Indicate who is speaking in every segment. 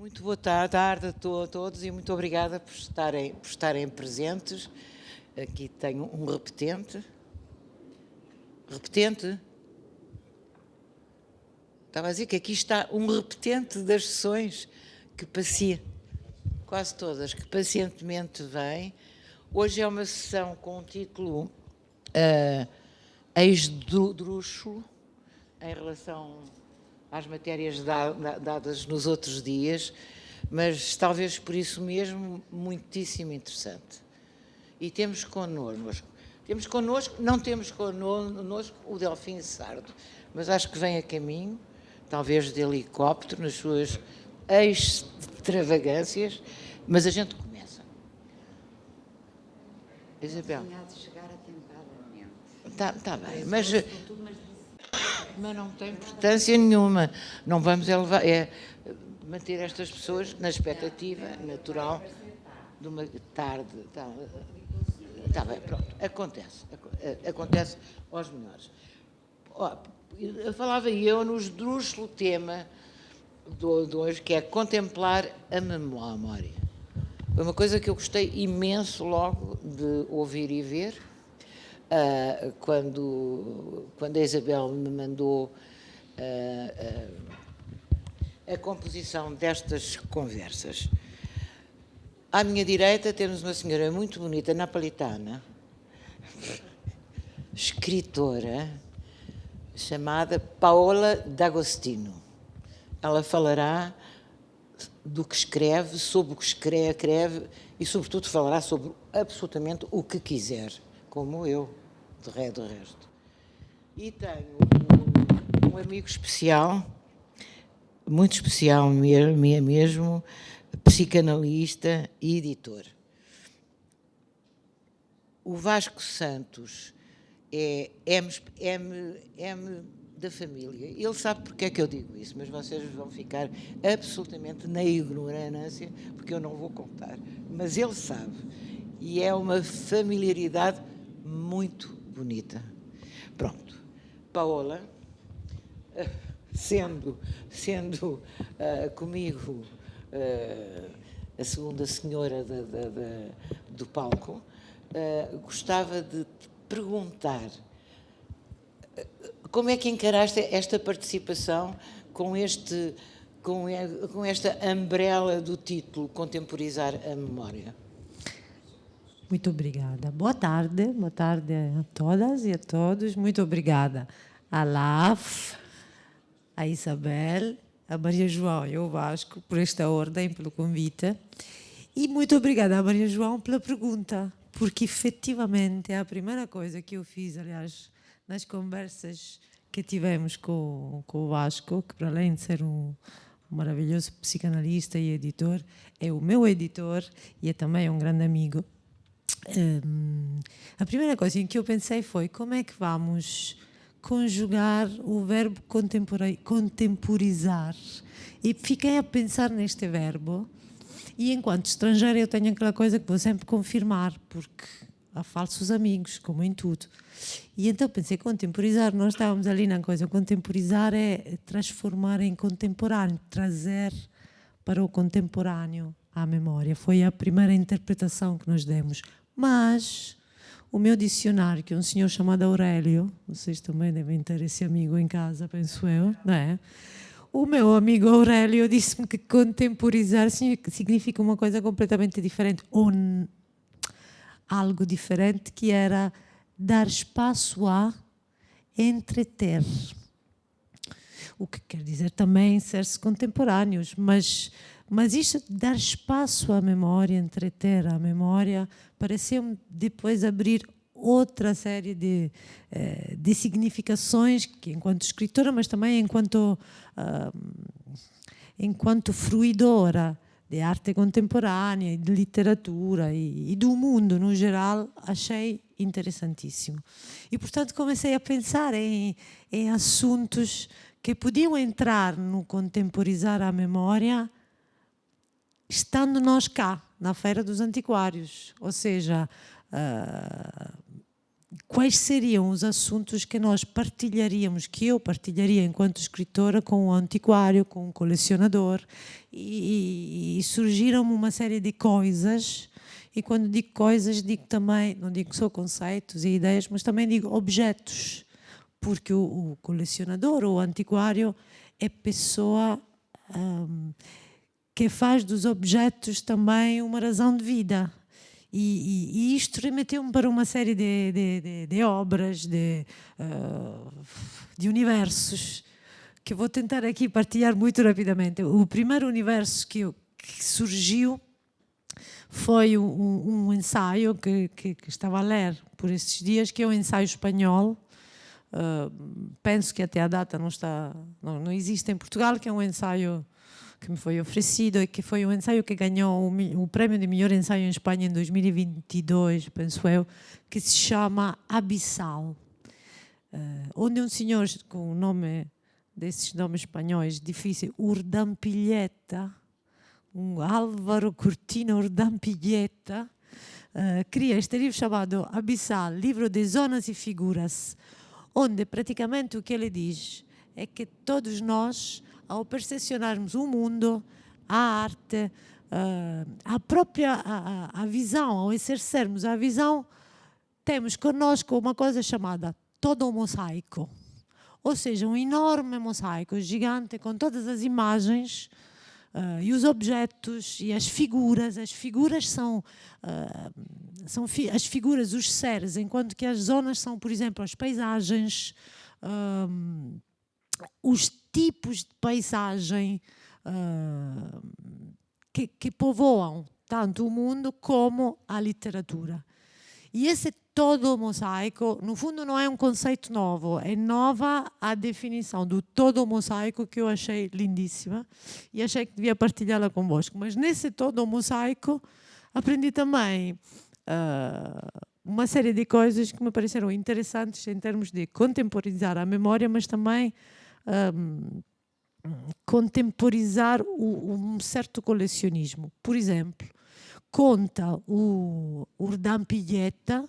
Speaker 1: Muito boa tarde a todos e muito obrigada por estarem presentes. Aqui tenho um repetente. Repetente? Estava a dizer que aqui está um repetente das sessões que quase todas, que pacientemente vem. Hoje é uma sessão com o título Esdrúxulo, em relação às matérias dadas nos outros dias, mas talvez por isso mesmo muitíssimo interessante. E temos connosco, não temos connosco o Delfim Sardo, mas acho que vem a caminho, talvez de helicóptero, nas suas extravagâncias, mas a gente começa. Isabel. Está bem, mas não tem importância nenhuma. Não vamos manter estas pessoas na expectativa natural de uma tarde. Está bem, pronto. Acontece aos melhores. Falava eu no esdrúxulo tema de hoje, que é contemplar a memória. Foi uma coisa que eu gostei imenso logo de ouvir e ver. Quando a Isabel me mandou a composição destas conversas. À minha direita temos uma senhora muito bonita, napolitana, escritora, chamada Paola D'Agostino. Ela falará do que escreve, sobre o que escreve e, sobretudo, falará sobre absolutamente o que quiser, como eu, de resto. E tenho um amigo especial, muito especial mesmo, psicanalista e editor. O Vasco Santos é-me da família. Ele sabe porque é que eu digo isso, mas vocês vão ficar absolutamente na ignorância, porque eu não vou contar. Mas ele sabe. E é uma familiaridade muito bonita. Pronto. Paola, sendo comigo a segunda senhora do palco, gostava de te perguntar como é que encaraste esta participação com esta umbrella do título Contemporizar a Memória?
Speaker 2: Muito obrigada. Boa tarde a todas e a todos. Muito obrigada a LAF, a Isabel, a Maria João e ao Vasco por esta ordem, pelo convite. E muito obrigada a Maria João pela pergunta, porque efetivamente é a primeira coisa que eu fiz, aliás, nas conversas que tivemos com o Vasco, que para além de ser um maravilhoso psicanalista e editor, é o meu editor e é também um grande amigo. A primeira coisa em que eu pensei foi como é que vamos conjugar o verbo contemporizar, e fiquei a pensar neste verbo, e enquanto estrangeira eu tenho aquela coisa que vou sempre confirmar, porque há falsos amigos, como em tudo. E então pensei, contemporizar, nós estávamos ali na coisa, contemporizar é transformar em contemporâneo, trazer para o contemporâneo à memória. Foi a primeira interpretação que nós demos. Mas o meu dicionário, que é um senhor chamado Aurélio, vocês também devem ter esse amigo em casa, penso eu, não é? O meu amigo Aurélio disse-me que contemporizar significa uma coisa completamente diferente, ou algo diferente, que era dar espaço a entreter. O que quer dizer também ser-se contemporâneos, mas isto de dar espaço à memória, entreter a memória, pareceu-me depois abrir outra série de significações, que enquanto escritora, mas também enquanto fruidora de arte contemporânea, de literatura e do mundo no geral, achei interessantíssimo. E, portanto, comecei a pensar em assuntos que podiam entrar no contemporizar a memória, estando nós cá, na Feira dos Antiquários. Ou seja, quais seriam os assuntos que nós partilharíamos, que eu partilharia enquanto escritora com um antiquário, com um colecionador, e surgiram uma série de coisas. E quando digo coisas, digo também, não digo só conceitos e ideias, mas também digo objetos, porque o colecionador ou o antiquário é pessoa que faz dos objetos também uma razão de vida. E isto remeteu-me para uma série de obras, de universos, que vou tentar aqui partilhar muito rapidamente. O primeiro universo que surgiu foi um ensaio que estava a ler por estes dias, que é um ensaio espanhol. Penso que até a data não existe em Portugal, que é um ensaio que me foi oferecido e que foi um ensaio que ganhou o prémio de melhor ensaio em Espanha em 2022, penso eu, que se chama Abissal, onde um senhor com o nome desses nomes espanhóis difíceis, Urdampilleta, um Álvaro Cortina Urdampilleta, cria este livro chamado Abissal, livro de zonas e figuras, onde praticamente o que ele diz é que todos nós, ao percepcionarmos o mundo, a arte, a própria a visão, ao exercermos a visão, temos conosco uma coisa chamada todo mosaico. Ou seja, um enorme mosaico gigante com todas as imagens e os objetos e as figuras. As figuras são as figuras, os seres, enquanto que as zonas são, por exemplo, as paisagens, os tipos de paisagem que povoam tanto o mundo como a literatura. E esse todo mosaico, no fundo, não é um conceito novo, é nova a definição do todo mosaico, que eu achei lindíssima e achei que devia partilhá-la convosco. Mas nesse todo mosaico aprendi também uma série de coisas que me pareceram interessantes em termos de contemporizar a memória, mas também contemporizar um certo colecionismo. Por exemplo, conta o Urdampilleta,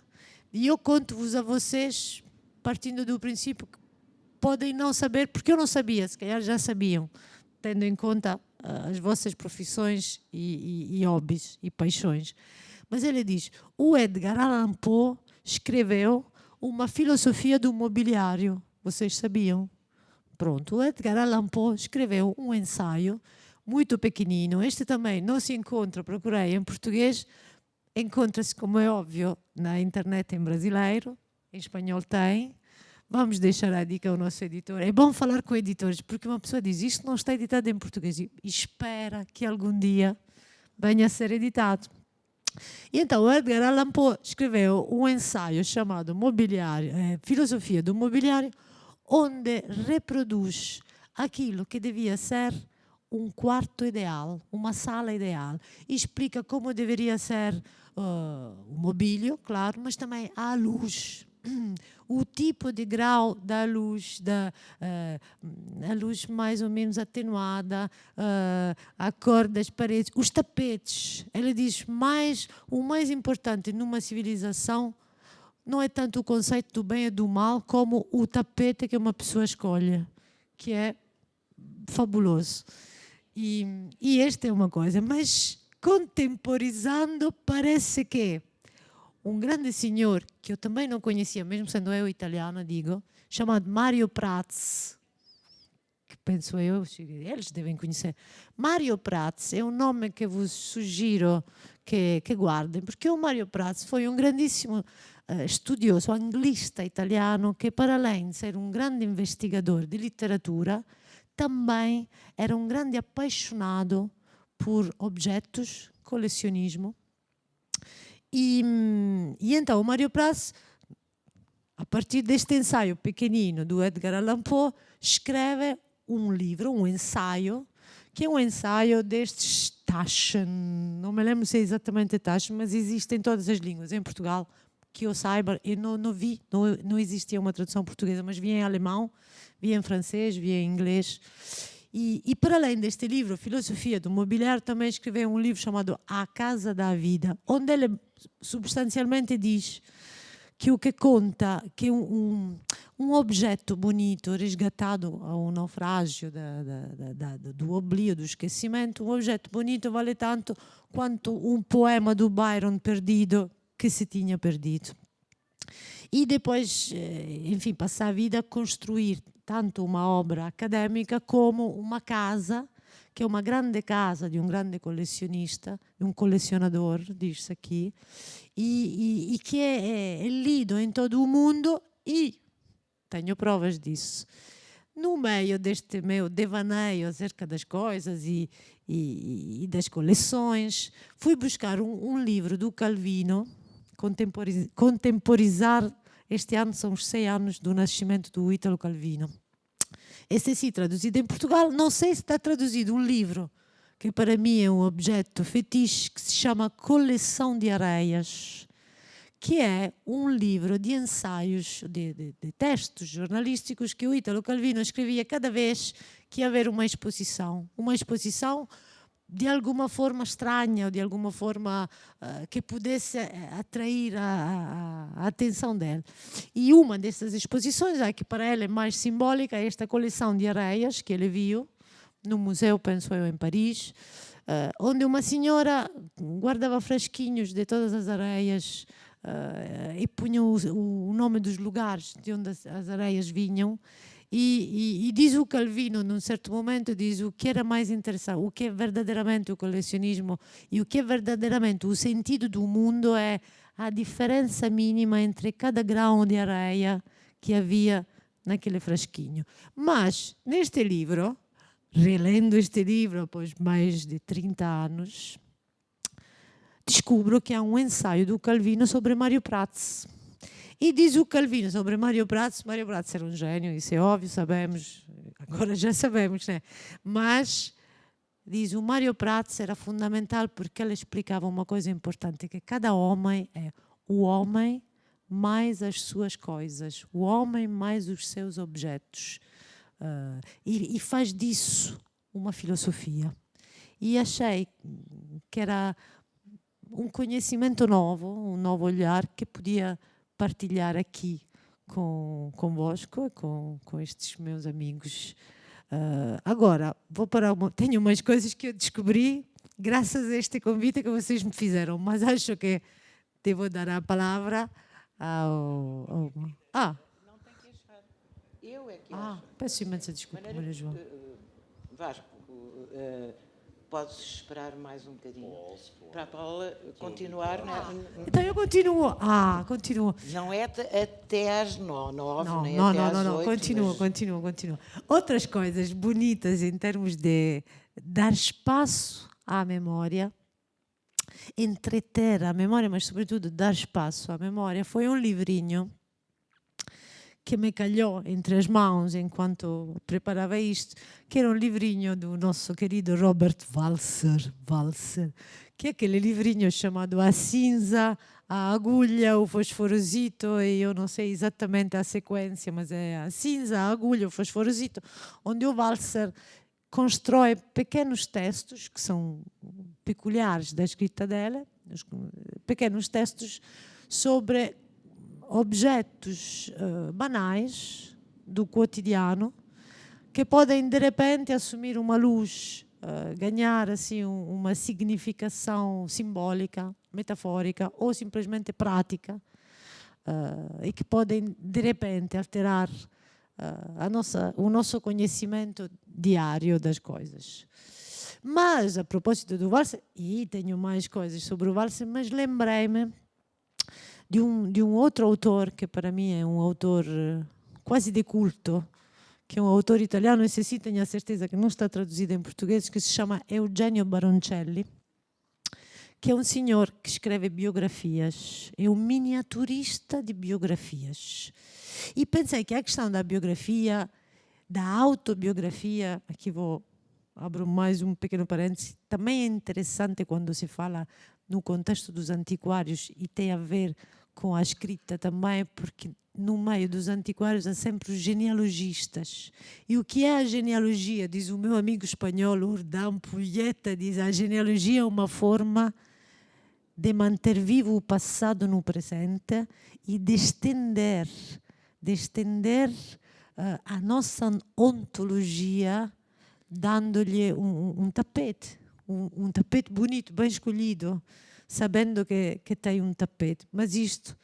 Speaker 2: e eu conto-vos a vocês partindo do princípio que podem não saber, porque eu não sabia, se calhar já sabiam, tendo em conta as vossas profissões e hobbies e paixões. Mas ele diz, o Edgar Allan Poe escreveu uma filosofia do mobiliário. Vocês sabiam? Pronto, o Edgar Allan Poe escreveu um ensaio muito pequenino. Este também não se encontra, procurei em português, encontra-se, como é óbvio, na internet em brasileiro, em espanhol tem. Vamos deixar a dica ao nosso editor. É bom falar com editores, porque uma pessoa diz, isto não está editado em português, e espera que algum dia venha a ser editado. E então, o Edgar Allan Poe escreveu um ensaio chamado Filosofia do Mobiliário, onde reproduz aquilo que devia ser um quarto ideal, uma sala ideal, e explica como deveria ser o mobílio, claro, mas também a luz, o tipo de grau da luz, a luz mais ou menos atenuada, a cor das paredes, os tapetes. Ele diz, o mais importante numa civilização não é tanto o conceito do bem e do mal, como o tapete que uma pessoa escolhe, que é fabuloso. E esta é uma coisa, mas contemporizando, parece que um grande senhor, que eu também não conhecia, mesmo sendo eu italiana, digo, chamado Mario Praz, que penso eu, eles devem conhecer. Mario Praz é um nome que vos sugiro que guardem, porque o Mario Praz foi um grandíssimo estudioso, anglista italiano, que para além de ser um grande investigador de literatura, também era um grande apaixonado por objetos, colecionismo. E então o Mario Praz, a partir deste ensaio pequenino do Edgar Allan Poe, escreve um livro, um ensaio, que é um ensaio destes Taschen, não me lembro se é exatamente Taschen, mas existe em todas as línguas. Em Portugal, que eu saiba, eu não existia uma tradução portuguesa, mas vi em alemão, vi em francês, vi em inglês. E para além deste livro, Filosofia do Mobiliário, também escreveu um livro chamado A Casa da Vida, onde ele substancialmente diz que o que conta que um objeto bonito resgatado a um naufrágio do oblio, do esquecimento, um objeto bonito vale tanto quanto um poema do Byron perdido que se tinha perdido. E depois, enfim, passar a vida a construir tanto uma obra acadêmica como uma casa, que é uma grande casa de um grande colecionista, de um colecionador, diz-se aqui, e que é lido em todo o mundo, e tenho provas disso. No meio deste meu devaneio acerca das coisas e das coleções, fui buscar um livro do Calvino, contemporizar, este ano são os 100 anos do nascimento do Ítalo Calvino. Esse sim, traduzido em Portugal, não sei se está traduzido um livro, que para mim é um objeto fetiche, que se chama Coleção de Areias, que é um livro de ensaios, de textos jornalísticos que o Ítalo Calvino escrevia cada vez que ia haver uma exposição. Uma exposição de alguma forma estranha, ou de alguma forma que pudesse atrair a atenção dele. E uma dessas exposições, que para ele é mais simbólica, é esta coleção de areias que ele viu no museu, penso eu, em Paris, onde uma senhora guardava frasquinhos de todas as areias e punha o nome dos lugares de onde as areias vinham. E diz o Calvino, num certo momento, diz o que era mais interessante, o que é verdadeiramente o colecionismo e o que é verdadeiramente o sentido do mundo é a diferença mínima entre cada grão de areia que havia naquele frasquinho. Mas, neste livro, relendo este livro após mais de 30 anos, descubro que há um ensaio do Calvino sobre Mário Prats. E diz o Calvino sobre Mário Prats era um gênio, isso é óbvio, sabemos, agora já sabemos, né? Mas diz o Mário Prats era fundamental porque ele explicava uma coisa importante, que cada homem é o homem mais as suas coisas, o homem mais os seus objetos. E faz disso uma filosofia. E achei que era um conhecimento novo, um novo olhar que podia partilhar aqui convosco, com estes meus amigos. Agora, tenho umas coisas que eu descobri graças a este convite que vocês me fizeram, mas acho que devo dar a palavra ao...
Speaker 1: Não tem que achar. Eu é que acho.
Speaker 2: Peço imensa desculpa, Maria João.
Speaker 1: Vasco, podes esperar mais um bocadinho para a Paula continuar.
Speaker 2: Então eu continuo. Continuo.
Speaker 1: Não é até às 9, nem
Speaker 2: não,
Speaker 1: até às 8.
Speaker 2: Continua. Outras coisas bonitas em termos de dar espaço à memória, entreter a memória, mas sobretudo dar espaço à memória, foi um livrinho que me calhou entre as mãos enquanto preparava isto, que era um livrinho do nosso querido Robert Walser, que é aquele livrinho chamado A Cinza, a Agulha, o Fosforosito, e eu não sei exatamente a sequência, mas é a cinza, a agulha, o fosforosito, onde o Walser constrói pequenos textos que são peculiares da escrita dela, pequenos textos sobre objetos banais do cotidiano que podem de repente assumir uma luz, ganhar assim uma significação simbólica, metafórica ou simplesmente prática, e que podem de repente alterar o nosso conhecimento diário das coisas. Mas a propósito do Walser, e tenho mais coisas sobre o Walser, mas lembrei-me de um outro autor que para mim é um autor quase de culto, que é um autor italiano, esse sim tenho a certeza que não está traduzido em português, que se chama Eugenio Baroncelli, que é um senhor que escreve biografias, é um miniaturista de biografias. E pensei que a questão da biografia, da autobiografia, aqui abro mais um pequeno parêntese, também é interessante quando se fala no contexto dos antiquários e tem a ver com a escrita também, porque no meio dos antiquários há sempre os genealogistas. E o que é a genealogia? Diz o meu amigo espanhol, Urdán Puyeta, diz a genealogia é uma forma de manter vivo o passado no presente e de estender a nossa ontologia, dando-lhe um tapete, um tapete bonito, bem escolhido, sabendo que tem um tapete. Mas isto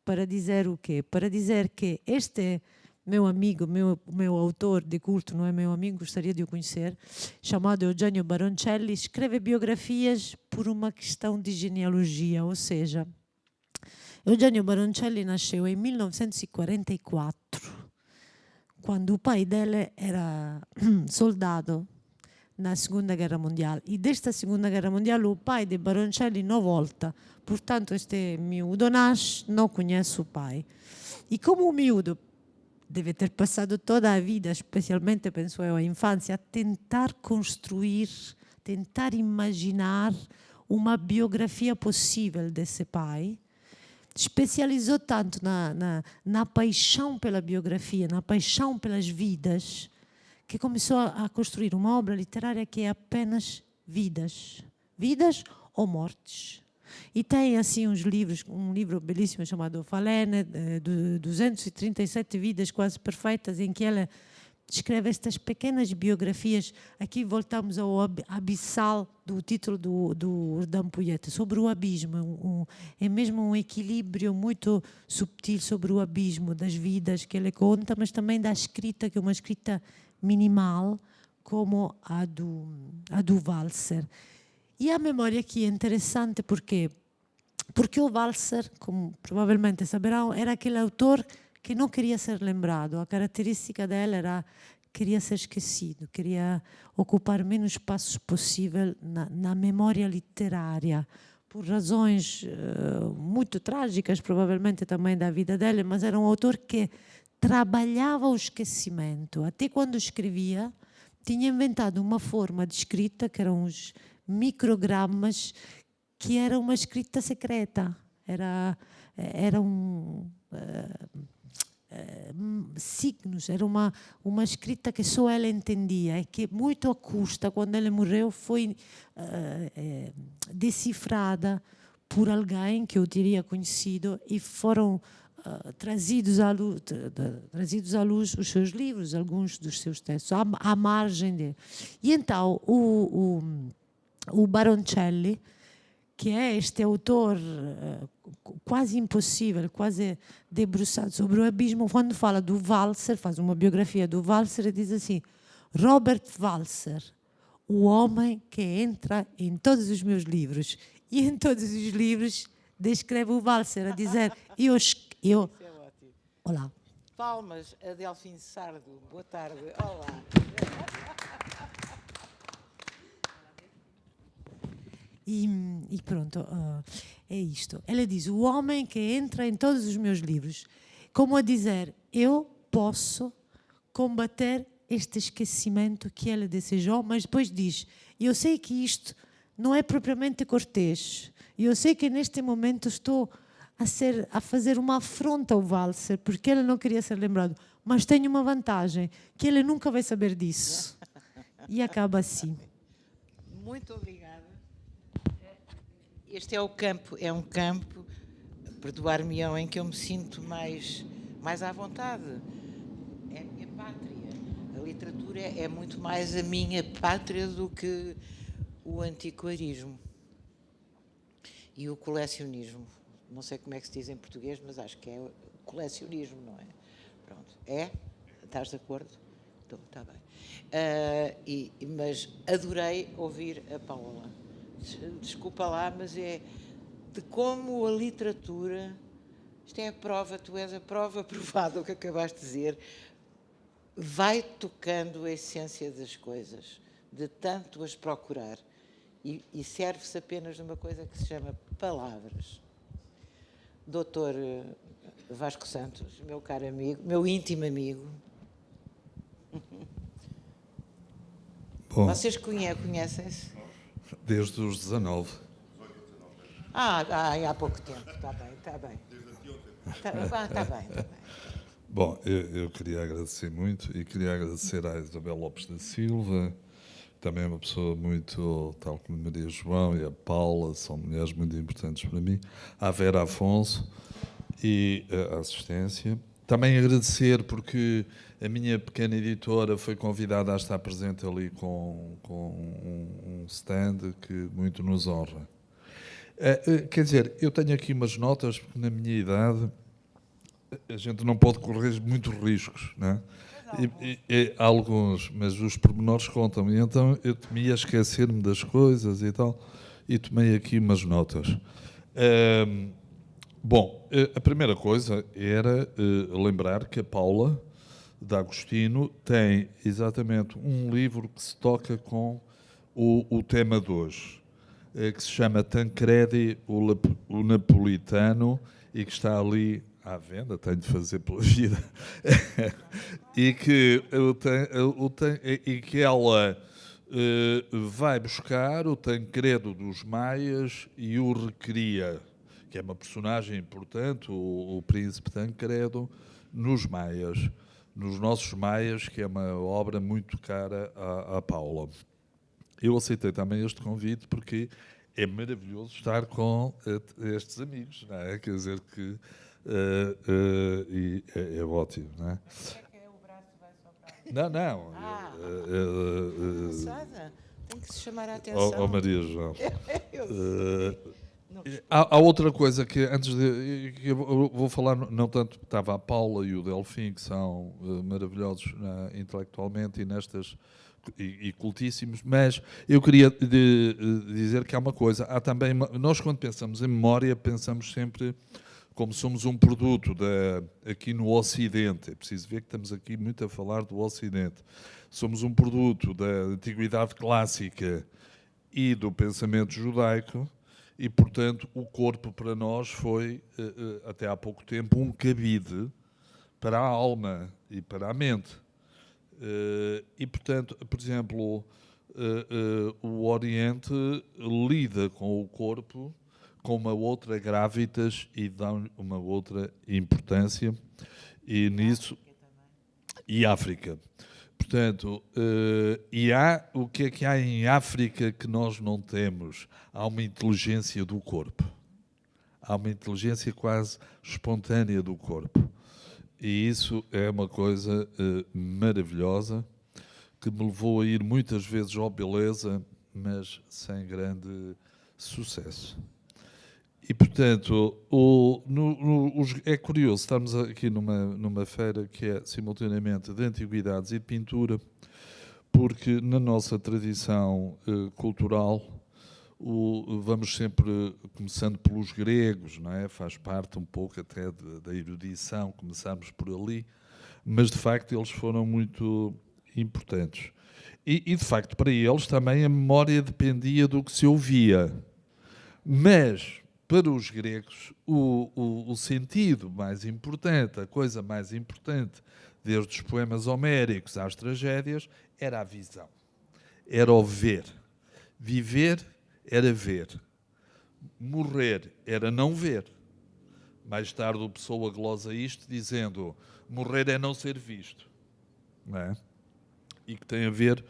Speaker 2: para dizer o quê? Para dizer que este meu amigo, meu autor de culto, não é meu amigo, gostaria de o conhecer, chamado Eugenio Baroncelli, escreve biografias por uma questão de genealogia, ou seja, Eugenio Baroncelli nasceu em 1944, quando o pai dele era soldado na Segunda Guerra Mondiale. E desta Segunda Guerra Mondiale o pai de Baroncelli não volta. Portanto, este miúdo nasce, não conhece o pai. E como o miúdo deve ter passado toda a vida, especialmente, penso eu, a infância, a tentar construir, tentar imaginar uma biografia possível desse pai, especializou tanto na paixão pela biografia, na paixão pelas vidas, que começou a construir uma obra literária que é apenas vidas ou mortes. E tem assim uns livros, um livro belíssimo chamado Falene, de 237 vidas quase perfeitas, em que ela escreve estas pequenas biografias. Aqui voltamos ao abissal do título do Dampuyete, sobre o abismo. É mesmo um equilíbrio muito subtil sobre o abismo das vidas que ele conta, mas também da escrita, que é uma escrita minimal, como a do Walser. E a memória aqui é interessante porque o Walser, como provavelmente saberão, era aquele autor que não queria ser lembrado. A característica dele era queria ser esquecido, queria ocupar menos espaço possível na memória literária, por razões muito trágicas, provavelmente também da vida dele, mas era um autor que trabalhava o esquecimento. Até quando escrevia, tinha inventado uma forma de escrita, que eram os microgramas, que era uma escrita secreta. Era signos, era uma escrita que só ela entendia e que muito à custa, quando ele morreu, foi decifrada por alguém que eu teria conhecido, e foram trazidos à luz os seus livros, alguns dos seus textos, à margem dele. E então o Baroncelli, que é este autor quase impossível, quase debruçado sobre o abismo, quando fala do Walser, faz uma biografia do Walser e diz assim: Robert Walser, o homem que entra em todos os meus livros. E em todos os livros descreve o Walser a dizer: eu Olá.
Speaker 1: Palmas a Delfim Sardo. Boa tarde. Olá.
Speaker 2: E pronto, é isto. Ela diz: o homem que entra em todos os meus livros, como a dizer, eu posso combater este esquecimento que ela desejou, mas depois diz: eu sei que isto não é propriamente cortês, eu sei que neste momento estou a fazer uma afronta ao Walser, porque ele não queria ser lembrado, mas tenho uma vantagem, que ele nunca vai saber disso. E acaba assim.
Speaker 1: Muito obrigada. Este é um campo, perdoar-me-ão, em que eu me sinto mais à vontade. É a minha pátria. A literatura é muito mais a minha pátria do que o antiquarismo e o colecionismo. Não sei como é que se diz em português, mas acho que é colecionismo, não é? Pronto. É? Estás de acordo? Está bem. Mas adorei ouvir a Paula. Desculpa lá, mas é de como a literatura, isto é a prova, tu és a prova provada, o que acabaste de dizer, vai tocando a essência das coisas, de tanto as procurar, e serve-se apenas de uma coisa que se chama palavras. Doutor Vasco Santos, meu caro amigo, meu íntimo amigo.
Speaker 3: Bom,
Speaker 1: vocês conhecem-se?
Speaker 3: Desde os 19.
Speaker 1: Há pouco tempo, está bem. Está bem.
Speaker 3: Bom, eu queria agradecer muito e queria agradecer à Isabel Lopes da Silva, também é uma pessoa muito, tal como a Maria João e a Paula, são mulheres muito importantes para mim. A Vera Afonso e a assistência. Também agradecer porque a minha pequena editora foi convidada a estar presente ali com um stand que muito nos honra. Quer dizer, eu tenho aqui umas notas, porque na minha idade a gente não pode correr muitos riscos, não é? Alguns, mas os pormenores contam. E então eu temia esquecer-me das coisas e tal, e tomei aqui umas notas. Bom, a primeira coisa era lembrar que a Paula D'Agostino tem exatamente um livro que se toca com o tema de hoje, que se chama Tancredi, o Napolitano, e que está ali à venda, tenho de fazer pela vida, e que ela vai buscar o Tancredo dos Maias e o recria, que é uma personagem importante, o príncipe Tancredo, nos Maias, nos nossos Maias, que é uma obra muito cara à Paula. Eu aceitei também este convite porque é maravilhoso estar com estes amigos, não é? Quer dizer que é ótimo, não é?
Speaker 1: O braço vai soprar.
Speaker 3: Não.
Speaker 1: Engraçada. Tem que se chamar a atenção.
Speaker 3: Maria João.
Speaker 1: Eu sei.
Speaker 3: Há outra coisa que antes de que eu vou falar, não tanto, estava a Paula e o Delfim, que são maravilhosos intelectualmente e nestas e cultíssimos, mas eu queria dizer que há uma coisa, há também, nós quando pensamos em memória, pensamos sempre como somos um produto aqui no Ocidente, é preciso ver que estamos aqui muito a falar do Ocidente, somos um produto da Antiguidade Clássica e do pensamento judaico, e, portanto, o corpo para nós foi, até há pouco tempo, um cabide para a alma e para a mente. E, portanto, por exemplo, o Oriente lida com o corpo com uma outra gravitas e dá uma outra importância, e nisso... E África. Portanto, o que é que há em África que nós não temos? Há uma inteligência do corpo. Há uma inteligência quase espontânea do corpo. E isso é uma coisa maravilhosa, que me levou a ir muitas vezes ao Beleza, mas sem grande sucesso. E, portanto, é curioso estarmos aqui numa feira que é simultaneamente de antiguidades e de pintura, porque na nossa tradição cultural vamos sempre começando pelos gregos, não é? Faz parte um pouco até da erudição, começamos por ali, mas de facto eles foram muito importantes. E de facto para eles também a memória dependia do que se ouvia, mas... Para os gregos, o sentido mais importante, a coisa mais importante, desde os poemas homéricos às tragédias, era a visão. Era o ver. Viver era ver. Morrer era não ver. Mais tarde o Pessoa glosa isto dizendo: morrer é não ser visto. Não é? E que tem a ver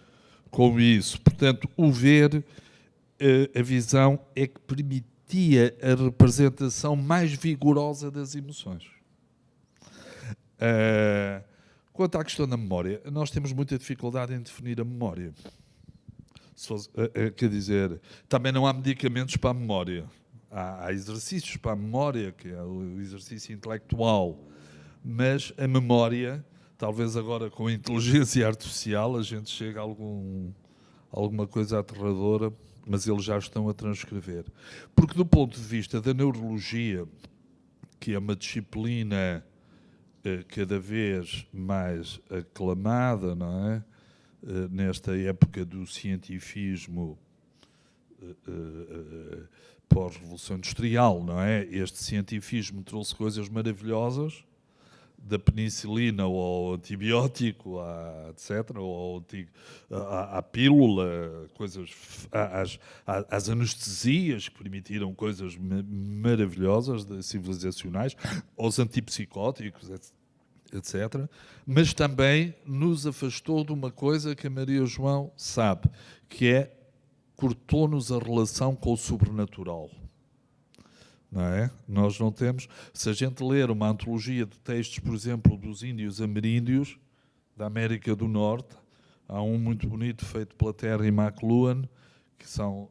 Speaker 3: com isso. Portanto, o ver, a visão, é que permite a representação mais vigorosa das emoções. Quanto à questão da memória, nós temos muita dificuldade em definir a memória. Quer dizer, também não há medicamentos para a memória. Há exercícios para a memória, que é o exercício intelectual, mas a memória, talvez agora com a inteligência artificial, a gente chega a alguma coisa aterradora, mas eles já estão a transcrever. Porque do ponto de vista da neurologia, que é uma disciplina cada vez mais aclamada, não é? Nesta época do cientifismo pós-revolução industrial, não é? Este cientifismo trouxe coisas maravilhosas, da penicilina ao antibiótico, etc., ou à pílula, às anestesias, que permitiram coisas maravilhosas, civilizacionais, aos antipsicóticos, etc., mas também nos afastou de uma coisa que a Maria João sabe, que é cortou-nos a relação com o sobrenatural. Não é? Nós não temos... Se a gente ler uma antologia de textos, por exemplo, dos índios ameríndios, da América do Norte, há um muito bonito feito pela Terry McLuhan, que são...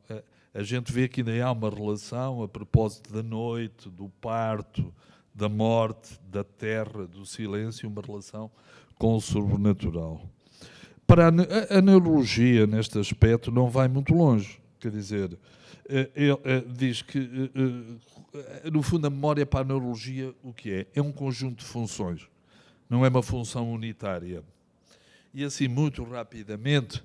Speaker 3: A gente vê que ainda há uma relação a propósito da noite, do parto, da morte, da terra, do silêncio, uma relação com o sobrenatural. Para a neurologia, neste aspecto, não vai muito longe. Quer dizer, ele diz que, no fundo, a memória para a neurologia, o que é? É um conjunto de funções, não é uma função unitária. E assim, muito rapidamente,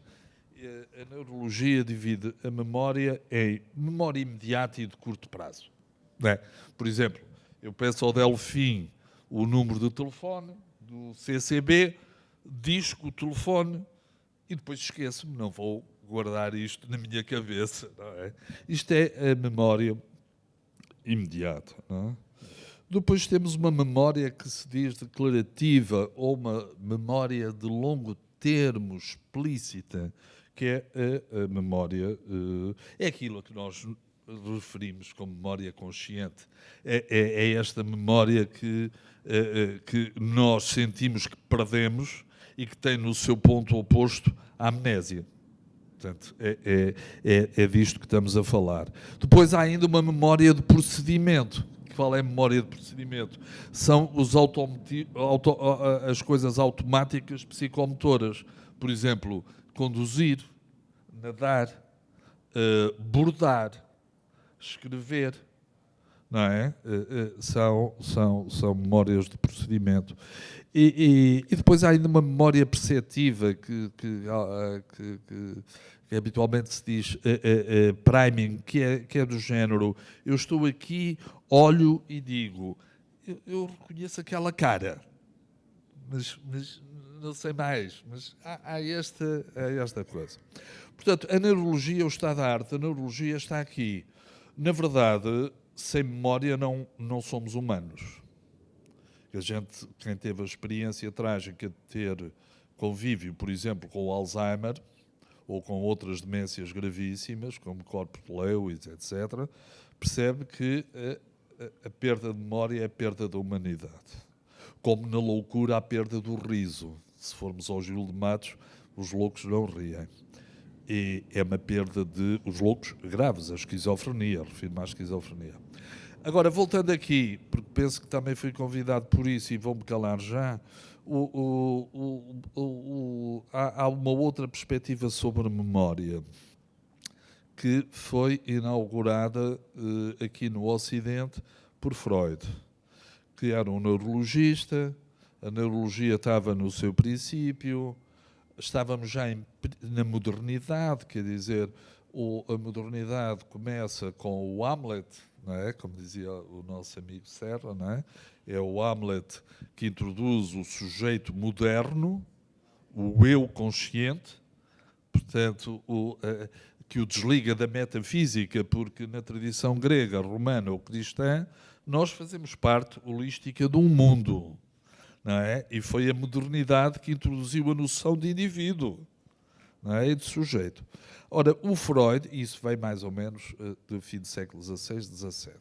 Speaker 3: a neurologia divide a memória em memória imediata e de curto prazo. Não é? Por exemplo, eu peço ao Delfim o número de telefone do CCB, disco o telefone e depois esqueço-me, não vou guardar isto na minha cabeça. Não é? Isto é a memória imediata. Não é? Depois temos uma memória que se diz declarativa ou uma memória de longo termo explícita, que é a memória, é aquilo a que nós referimos como memória consciente. É esta memória que nós sentimos que perdemos e que tem no seu ponto oposto a amnésia. Portanto, é disto que estamos a falar. Depois há ainda uma memória de procedimento. Qual é a memória de procedimento? São as coisas automáticas psicomotoras. Por exemplo, conduzir, nadar, bordar, escrever, não é? São memórias de procedimento. E depois há ainda uma memória perceptiva que habitualmente se diz priming, que é do género: eu estou aqui, olho e digo, eu reconheço aquela cara, mas não sei mais, mas há esta coisa. Portanto, a neurologia, o estado da arte, a neurologia está aqui. Na verdade, sem memória não somos humanos. Quem teve a experiência trágica de ter convívio, por exemplo, com o Alzheimer ou com outras demências gravíssimas, como corpo de Lewis, etc., percebe que a perda de memória é a perda da humanidade. Como na loucura a perda do riso. Se formos ao Gil de Matos, os loucos não riem. E é uma perda de... Os loucos graves, a esquizofrenia, refiro-me à esquizofrenia. Agora, voltando aqui, porque penso que também fui convidado por isso e vou-me calar já, há uma outra perspectiva sobre a memória que foi inaugurada aqui no Ocidente por Freud, que era um neurologista. A neurologia estava no seu princípio, estávamos já na modernidade, quer dizer, a modernidade começa com o Hamlet, não é? Como dizia o nosso amigo Serra, não é? É o Hamlet que introduz o sujeito moderno, o eu consciente, portanto, que o desliga da metafísica, porque na tradição grega, romana ou cristã, nós fazemos parte holística de um mundo, não é? E foi a modernidade que introduziu a noção de indivíduo, não é? E de sujeito. Ora, o Freud, isso veio mais ou menos do fim do século XVI, XVII,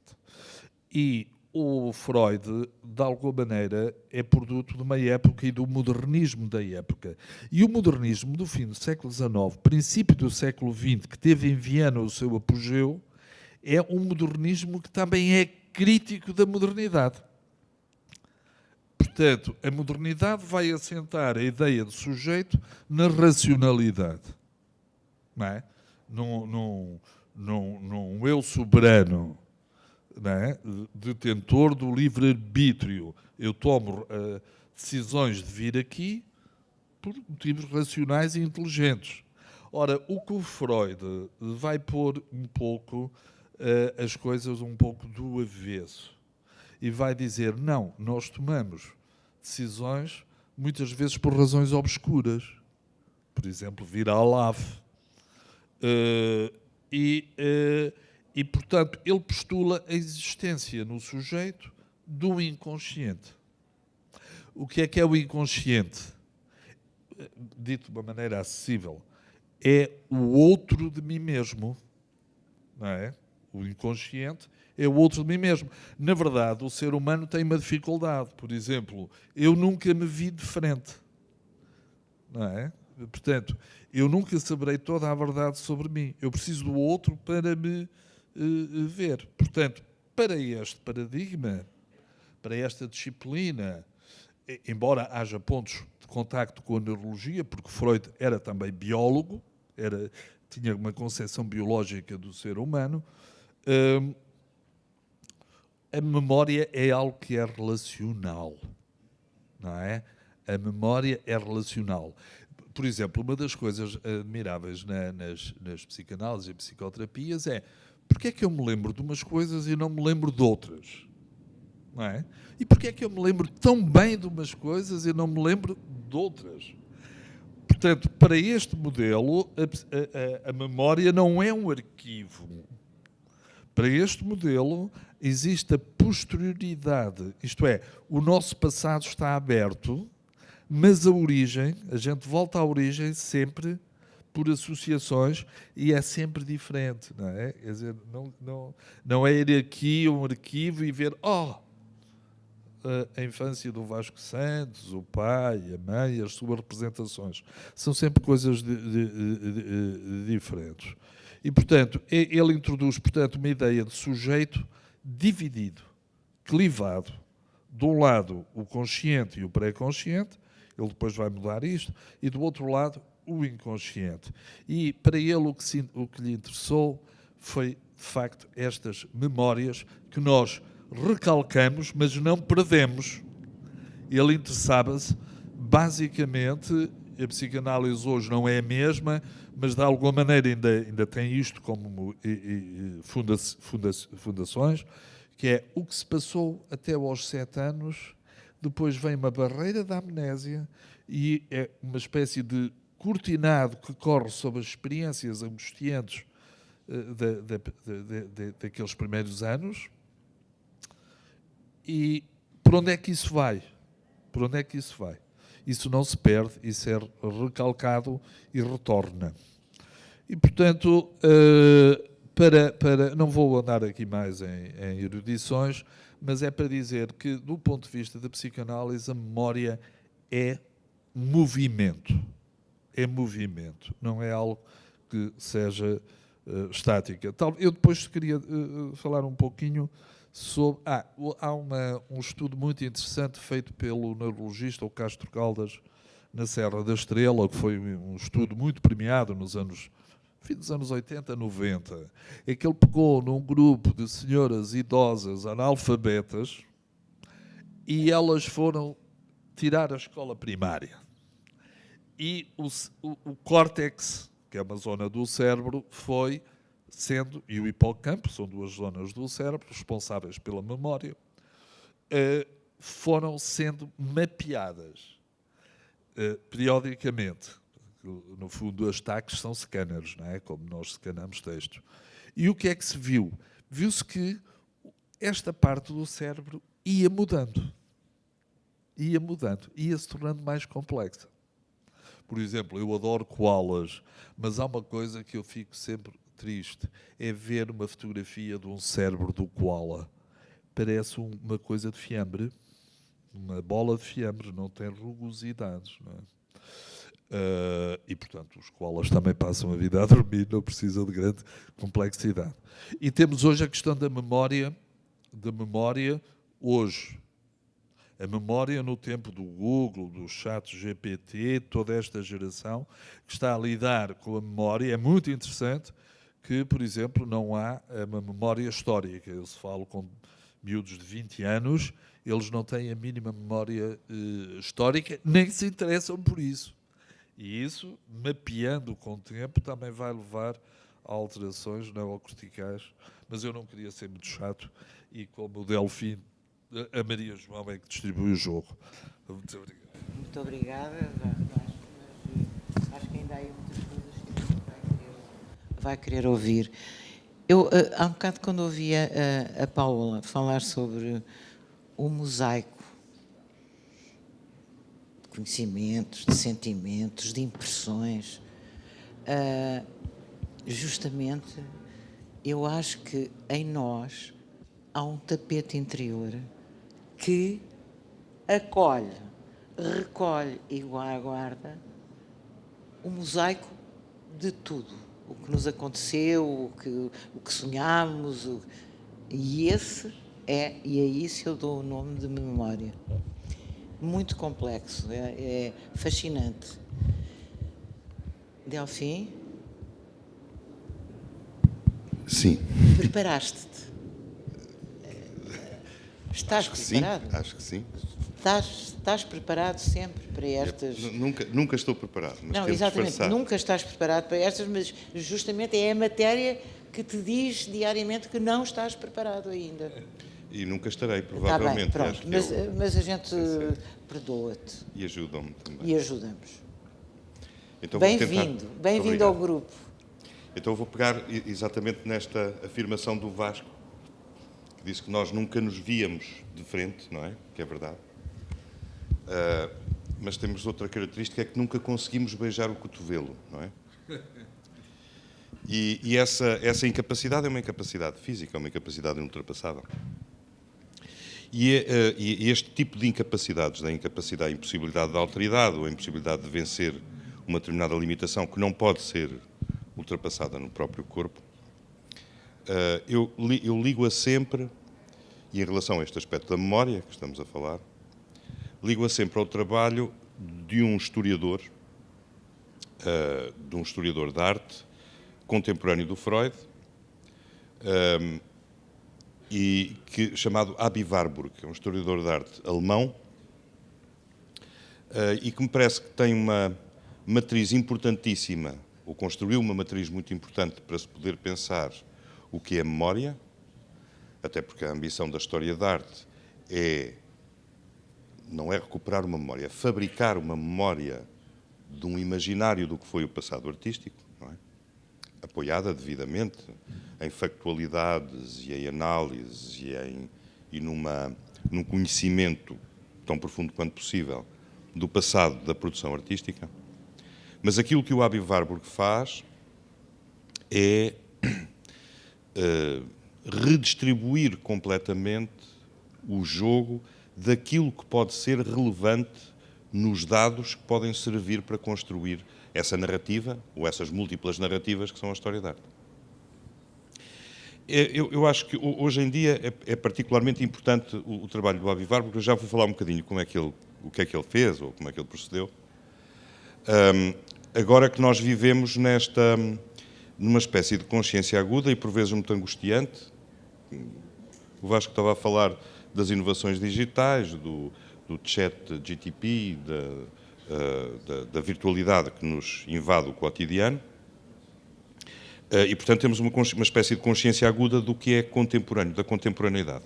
Speaker 3: e o Freud, de alguma maneira, é produto de uma época e do modernismo da época. E o modernismo do fim do século XIX, princípio do século XX, que teve em Viena o seu apogeu, é um modernismo que também é crítico da modernidade. Portanto, a modernidade vai assentar a ideia de sujeito na racionalidade. Não é? Num eu soberano, não é? Detentor do livre-arbítrio. Eu tomo decisões de vir aqui por motivos racionais e inteligentes. Ora, o que o Freud vai pôr um pouco as coisas um pouco do avesso e vai dizer, não, nós tomamos decisões muitas vezes por razões obscuras. Por exemplo, vir à LAF. E, portanto, ele postula a existência no sujeito do inconsciente. O que é o inconsciente? Dito de uma maneira acessível, é o outro de mim mesmo, não é? O inconsciente é o outro de mim mesmo. Na verdade, o ser humano tem uma dificuldade. Por exemplo, eu nunca me vi de frente, não é? Portanto, eu nunca saberei toda a verdade sobre mim. Eu preciso do outro para me ver. Portanto, para este paradigma, para esta disciplina, embora haja pontos de contacto com a neurologia, porque Freud era também biólogo, tinha uma concepção biológica do ser humano, a memória é algo que é relacional, não é? A memória é relacional. Por exemplo, uma das coisas admiráveis nas psicanálises e psicoterapias é porque é que eu me lembro de umas coisas e não me lembro de outras? Não é? E porque é que eu me lembro tão bem de umas coisas e não me lembro de outras? Portanto, para este modelo, a memória não é um arquivo. Para este modelo, existe a posterioridade. Isto é, o nosso passado está aberto, mas a origem, a gente volta à origem sempre por associações e é sempre diferente, não é? Quer dizer, não é ir aqui um arquivo e ver, a infância do Vasco Santos, o pai, a mãe, as suas representações. São sempre coisas diferentes. E, portanto, ele introduz, portanto, uma ideia de sujeito dividido, clivado. De um lado, o consciente e o pré-consciente, ele depois vai mudar isto, e do outro lado, o inconsciente. E, para ele, o que lhe interessou foi, de facto, estas memórias que nós recalcamos, mas não perdemos. Ele interessava-se, basicamente, a psicanálise hoje não é a mesma, mas de alguma maneira ainda tem isto como fundações, que é o que se passou até aos 7 anos, depois vem uma barreira da amnésia e é uma espécie de cortinado que corre sobre as experiências angustiantes daqueles primeiros anos. E por onde é que isso vai? Por onde é que isso vai? Isso não se perde, isso é recalcado e retorna. E, portanto, não vou andar aqui mais em erudições, mas é para dizer que, do ponto de vista da psicanálise, a memória é movimento. É movimento, não é algo que seja estática. Eu depois queria falar um pouquinho sobre... há um estudo muito interessante feito pelo neurologista, o Castro Caldas, na Serra da Estrela, que foi um estudo muito premiado fim dos anos 80, 90, é que ele pegou num grupo de senhoras idosas analfabetas e elas foram tirar a escola primária. E o córtex, que é uma zona do cérebro, foi sendo, e o hipocampo, são duas zonas do cérebro responsáveis pela memória, foram sendo mapeadas periodicamente. No fundo, as TACs são scanners, não é? Como nós scanamos textos. E o que é que se viu? Viu-se que esta parte do cérebro ia mudando. Ia se tornando mais complexa. Por exemplo, eu adoro koalas, mas há uma coisa que eu fico sempre triste, é ver uma fotografia de um cérebro do koala. Parece uma coisa de fiambre, uma bola de fiambre, não tem rugosidades, não é? E, portanto, os koalas também passam a vida a dormir, não precisam de grande complexidade. E temos hoje a questão da memória hoje. A memória no tempo do Google, do ChatGPT, toda esta geração que está a lidar com a memória. É muito interessante que, por exemplo, não há uma memória histórica. Eu se falo com miúdos de 20 anos, eles não têm a mínima memória histórica, nem se interessam por isso. E isso, mapeando com o tempo, também vai levar a alterações neurocorticais. Mas eu não queria ser muito chato e, como o Delfim, a Maria João é que distribui o jogo. Muito obrigado.
Speaker 1: Muito obrigada. Acho que ainda há aí muitas coisas que a gente vai querer ouvir. Eu, há um bocado, quando ouvia a Paula falar sobre o mosaico, conhecimentos, de sentimentos, de impressões. Justamente, eu acho que em nós há um tapete interior que acolhe, recolhe e guarda o mosaico de tudo. O que nos aconteceu, o que sonhámos. E a isso eu dou o nome de memória. Muito complexo, é fascinante. Delfim?
Speaker 4: Sim.
Speaker 1: Preparaste-te? Estás preparado?
Speaker 4: Sim, acho que sim.
Speaker 1: Estás preparado sempre para estas...
Speaker 4: Nunca estou preparado, mas
Speaker 1: Não,
Speaker 4: tento
Speaker 1: exatamente,
Speaker 4: disfarçar.
Speaker 1: nunca estás preparado para estas, mas justamente é a matéria que te diz diariamente que não estás preparado ainda.
Speaker 4: E nunca estarei,
Speaker 1: Está bem,
Speaker 4: provavelmente.
Speaker 1: pronto,
Speaker 4: Acho que
Speaker 1: mas a gente perdoa-te
Speaker 4: E ajudam-me também.
Speaker 1: e ajudamos.
Speaker 4: Então vou tentar-
Speaker 1: Bem-vindo ao
Speaker 4: Obrigado.
Speaker 1: grupo.
Speaker 4: Então vou pegar exatamente nesta afirmação do Vasco, que disse que nós nunca nos víamos de frente, não é? Que é verdade. Mas temos outra característica, é que nunca conseguimos beijar o cotovelo, não é? E essa incapacidade é uma incapacidade física, é uma incapacidade ultrapassável. E este tipo de incapacidades, da incapacidade, a impossibilidade da alteridade ou a impossibilidade de vencer uma determinada limitação que não pode ser ultrapassada no próprio corpo, eu ligo-a sempre, e em relação a este aspecto da memória que estamos a falar, ligo-a sempre ao trabalho de um historiador de arte contemporâneo do Freud, chamado Aby Warburg, que é um historiador de arte alemão, e que me parece que tem uma matriz importantíssima, ou construiu uma matriz muito importante para se poder pensar o que é memória, até porque a ambição da história da arte não é recuperar uma memória, é fabricar uma memória de um imaginário do que foi o passado artístico, não é? Apoiada devidamente em factualidades e em análises e num conhecimento tão profundo quanto possível do passado da produção artística. Mas aquilo que o Aby Warburg faz é redistribuir completamente o jogo daquilo que pode ser relevante nos dados que podem servir para construir essa narrativa, ou essas múltiplas narrativas que são a história da arte. Eu acho que hoje em dia é particularmente importante o trabalho do Aby Warburg, porque eu já vou falar um bocadinho o que é que ele fez, ou como é que ele procedeu. Agora que nós vivemos numa espécie de consciência aguda e por vezes muito angustiante, o Vasco estava a falar das inovações digitais, do chat GTP, da virtualidade que nos invade o cotidiano, e portanto temos uma espécie de consciência aguda do que é contemporâneo, da contemporaneidade.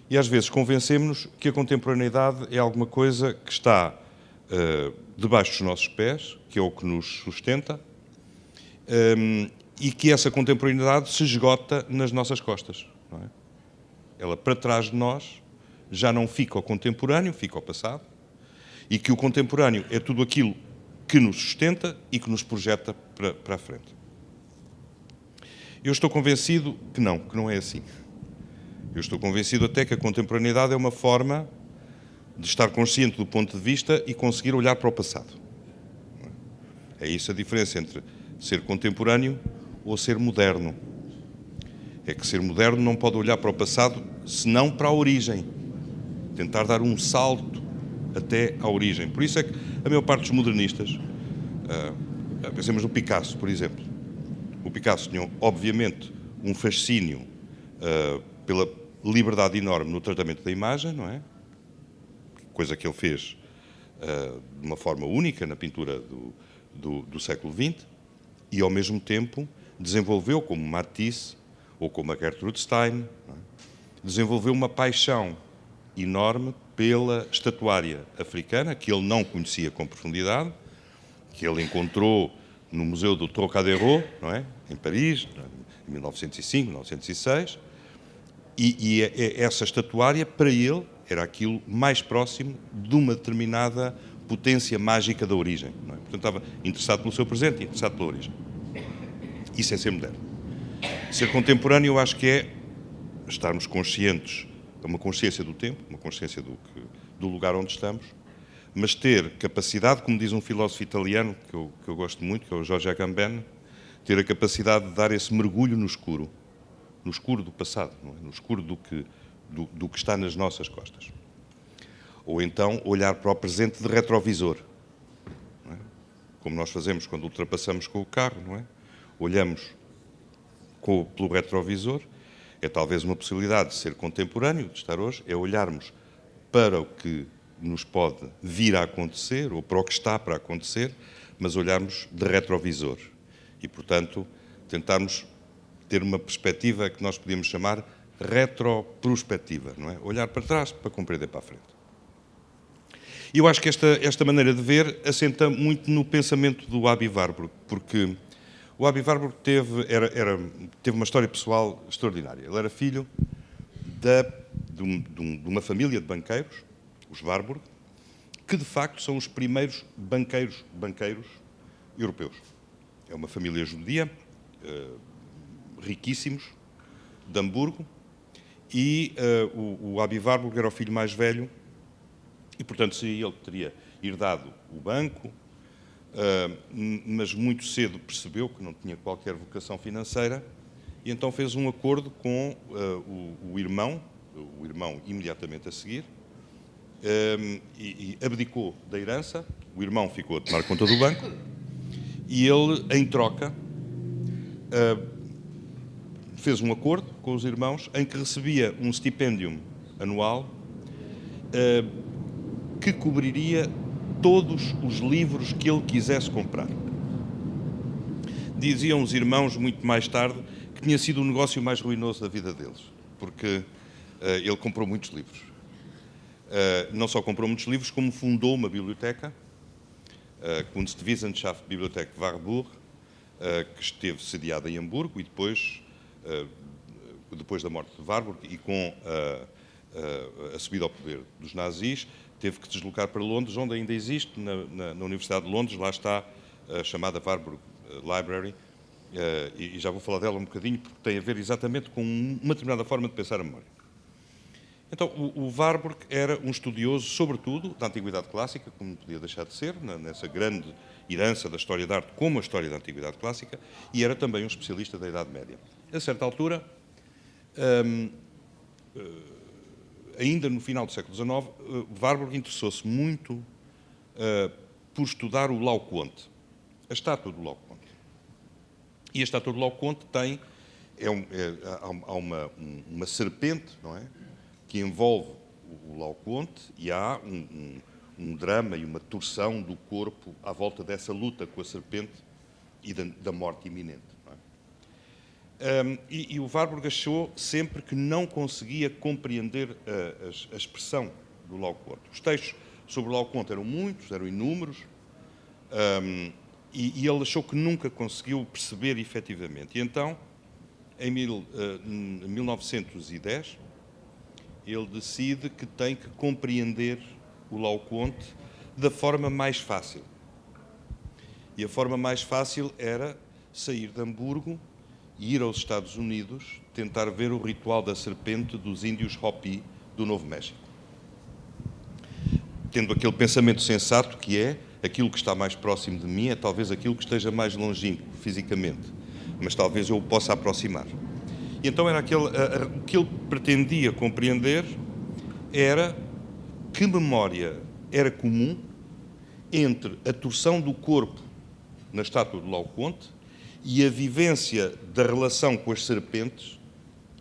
Speaker 4: E às vezes convencemos-nos que a contemporaneidade é alguma coisa que está debaixo dos nossos pés, que é o que nos sustenta, e que essa contemporaneidade se esgota nas nossas costas, não é? Ela, para trás de nós, já não fica ao contemporâneo, fica ao passado, e que o contemporâneo é tudo aquilo que nos sustenta e que nos projeta para a frente. Eu estou convencido que não é assim. Eu estou convencido até que a contemporaneidade é uma forma de estar consciente do ponto de vista e conseguir olhar para o passado. É isso a diferença entre ser contemporâneo ou ser moderno. É que ser moderno não pode olhar para o passado, senão para a origem. Tentar dar um salto até à origem. Por isso é que a maior parte dos modernistas, pensemos no Picasso, por exemplo. O Picasso tinha, obviamente, um fascínio pela liberdade enorme no tratamento da imagem, não é? Coisa que ele fez de uma forma única na pintura do século XX, e ao mesmo tempo desenvolveu, como Matisse ou como a Gertrude Stein, não é? Desenvolveu uma paixão enorme pela estatuária africana, que ele não conhecia com profundidade, que ele encontrou no Museu do Trocadéro, não é? Em Paris, em 1905, 1906, e essa estatuária, para ele, era aquilo mais próximo de uma determinada potência mágica da origem. Não é? Portanto, estava interessado pelo seu presente e interessado pela origem. Isso é ser moderno. Ser contemporâneo, eu acho que é estarmos conscientes, uma consciência do tempo, uma consciência do lugar onde estamos, mas ter capacidade, como diz um filósofo italiano que eu gosto muito, que é o Giorgio Agamben, ter a capacidade de dar esse mergulho no escuro do passado, não é? No escuro do que está nas nossas costas. Ou então olhar para o presente de retrovisor, não é? Como nós fazemos quando ultrapassamos com o carro, não é? Olhamos pelo retrovisor, é talvez uma possibilidade de ser contemporâneo, de estar hoje, é olharmos para o que nos pode vir a acontecer, ou para o que está para acontecer, mas olharmos de retrovisor. E, portanto, tentarmos ter uma perspectiva que nós podíamos chamar retroprospectiva, não é? Olhar para trás para compreender para a frente. E eu acho que esta maneira de ver assenta muito no pensamento do Aby Warburg, porque o Aby Warburg teve uma história pessoal extraordinária. Ele era filho de uma família de banqueiros, os Warburg, que de facto são os primeiros banqueiros europeus. É uma família judia, riquíssimos, de Hamburgo, e o Aby Warburg era o filho mais velho, e portanto seria ele que teria herdado o banco, mas muito cedo percebeu que não tinha qualquer vocação financeira, e então fez um acordo com o irmão imediatamente a seguir, e abdicou da herança. O irmão ficou a tomar conta do banco e ele, em troca, fez um acordo com os irmãos em que recebia um stipêndio anual que cobriria todos os livros que ele quisesse comprar. Diziam os irmãos, muito mais tarde, que tinha sido o negócio mais ruinoso da vida deles, porque ele comprou muitos livros. Não só comprou muitos livros, como fundou uma biblioteca, Kunstwissenschaft Bibliothek Warburg, que esteve sediada em Hamburgo, e depois da morte de Warburg e com a subida ao poder dos nazis, teve que deslocar para Londres, onde ainda existe, na Universidade de Londres, lá está a chamada Warburg Library, e já vou falar dela um bocadinho, porque tem a ver exatamente com uma determinada forma de pensar a memória. Então, o Warburg era um estudioso, sobretudo, da Antiguidade Clássica, como não podia deixar de ser, nessa grande herança da história da arte, como a história da Antiguidade Clássica, e era também um especialista da Idade Média. A certa altura, ainda no final do século XIX, Warburg interessou-se muito por estudar o Laocoonte, a estátua do Laocoonte. E a estátua do Laocoonte há uma serpente, não é? Que envolve o Laocoonte, e há um drama e uma torção do corpo à volta dessa luta com a serpente e da morte iminente. Não é? E o Warburg achou sempre que não conseguia compreender a expressão do Laocoonte. Os textos sobre o Laocoonte eram muitos, eram inúmeros, e ele achou que nunca conseguiu perceber efetivamente. E então, em 1910, ele decide que tem que compreender o Laocoonte da forma mais fácil. E a forma mais fácil era sair de Hamburgo e ir aos Estados Unidos tentar ver o ritual da serpente dos índios Hopi do Novo México. Tendo aquele pensamento sensato que é aquilo que está mais próximo de mim é talvez aquilo que esteja mais longínquo fisicamente, mas talvez eu o possa aproximar. E então era o que ele pretendia compreender era que memória era comum entre a torção do corpo na estátua do Laocoonte e a vivência da relação com as serpentes